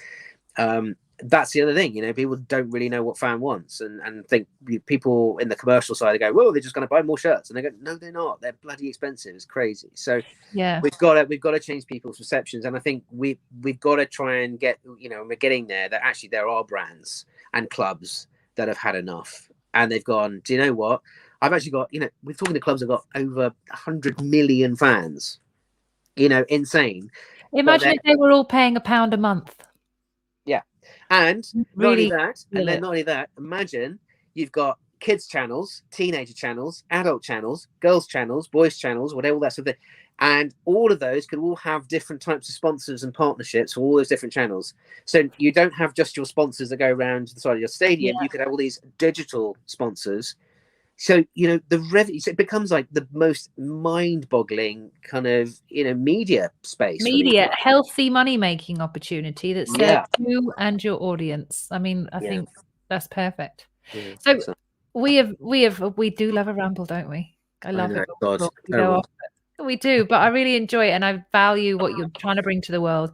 that's the other thing, people don't really know what fan wants, and think people in the commercial side go, well, they're just going to buy more shirts, and they go, no, they're not. They're bloody expensive. It's crazy. So we've got to change people's perceptions, and I think we've got to try and get, we're getting there, that actually there are brands and clubs that have had enough, and they've gone, do you know what? I've actually got, we're talking to clubs that have got over 100 million fans. Insane. Imagine if they were all paying £1 a month. Yeah. And really, not only that, imagine you've got kids channels, teenager channels, adult channels, girls channels, boys channels, whatever that sort of thing. And all of those could all have different types of sponsors and partnerships for all those different channels. So you don't have just your sponsors that go around to the side of your stadium. You could have all these digital sponsors. So, the revenue, so it becomes like the most mind-boggling kind of, media space. Healthy money-making opportunity that serves you and your audience. I mean, I think that's perfect. Yeah, so we do love a ramble, don't we? I love it. We do, but I really enjoy it, and I value what you're trying to bring to the world.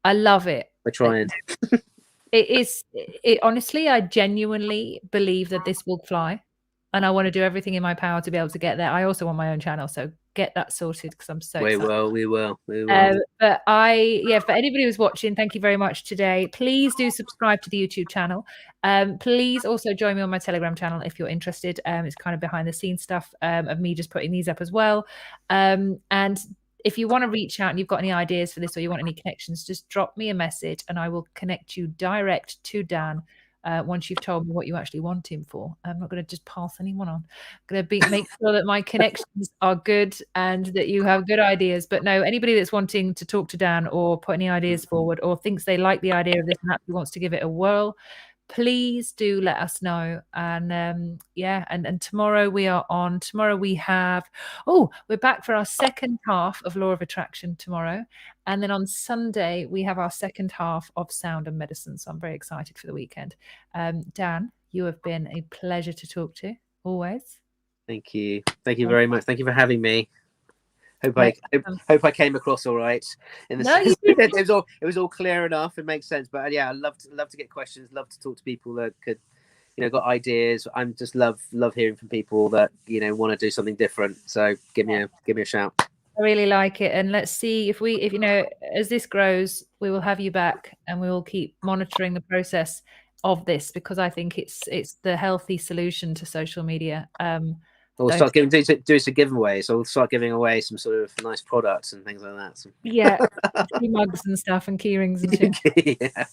I love it. We're trying. Honestly, I genuinely believe that this will fly. And I want to do everything in my power to be able to get there. I also want my own channel, so get that sorted, because I'm so excited. We will. But for anybody who's watching, thank you very much today. Please do subscribe to the YouTube channel. Please also join me on my Telegram channel if you're interested. It's kind of behind the scenes stuff of me just putting these up as well. And if you want to reach out and you've got any ideas for this, or you want any connections, just drop me a message and I will connect you direct to Dan. Once you've told me what you actually want him for. I'm not going to just pass anyone on. I'm going to make sure that my connections are good and that you have good ideas. But no, anybody that's wanting to talk to Dan or put any ideas forward, or thinks they like the idea of this and actually wants to give it a whirl, please do let us know. And and tomorrow we are on. Tomorrow we have, we're back for our second half of Law of Attraction tomorrow. And then on Sunday, we have our second half of Sound and Medicine. So I'm very excited for the weekend. Dan, you have been a pleasure to talk to, always. Thank you. Thank you very much. Thank you for having me. Hope I came across all right. It was all clear enough. It makes sense. But I love to get questions. Love to talk to people that could, got ideas. I'm just love hearing from people that want to do something different. So give me a shout. I really like it, and let's see if as this grows, we will have you back, and we will keep monitoring the process of this, because I think it's the healthy solution to social media. We'll start do some giveaways. So we'll start giving away some sort of nice products and things like that. So. Yeah, mugs and stuff and key rings and shit. Yeah.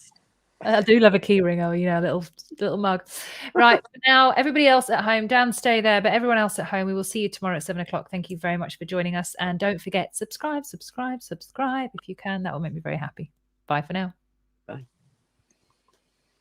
I do love a key ring, little mug. Right, now everybody else at home, Dan, stay there, but everyone else at home, we will see you tomorrow at 7:00. Thank you very much for joining us, and don't forget, subscribe if you can. That will make me very happy. Bye for now. Bye.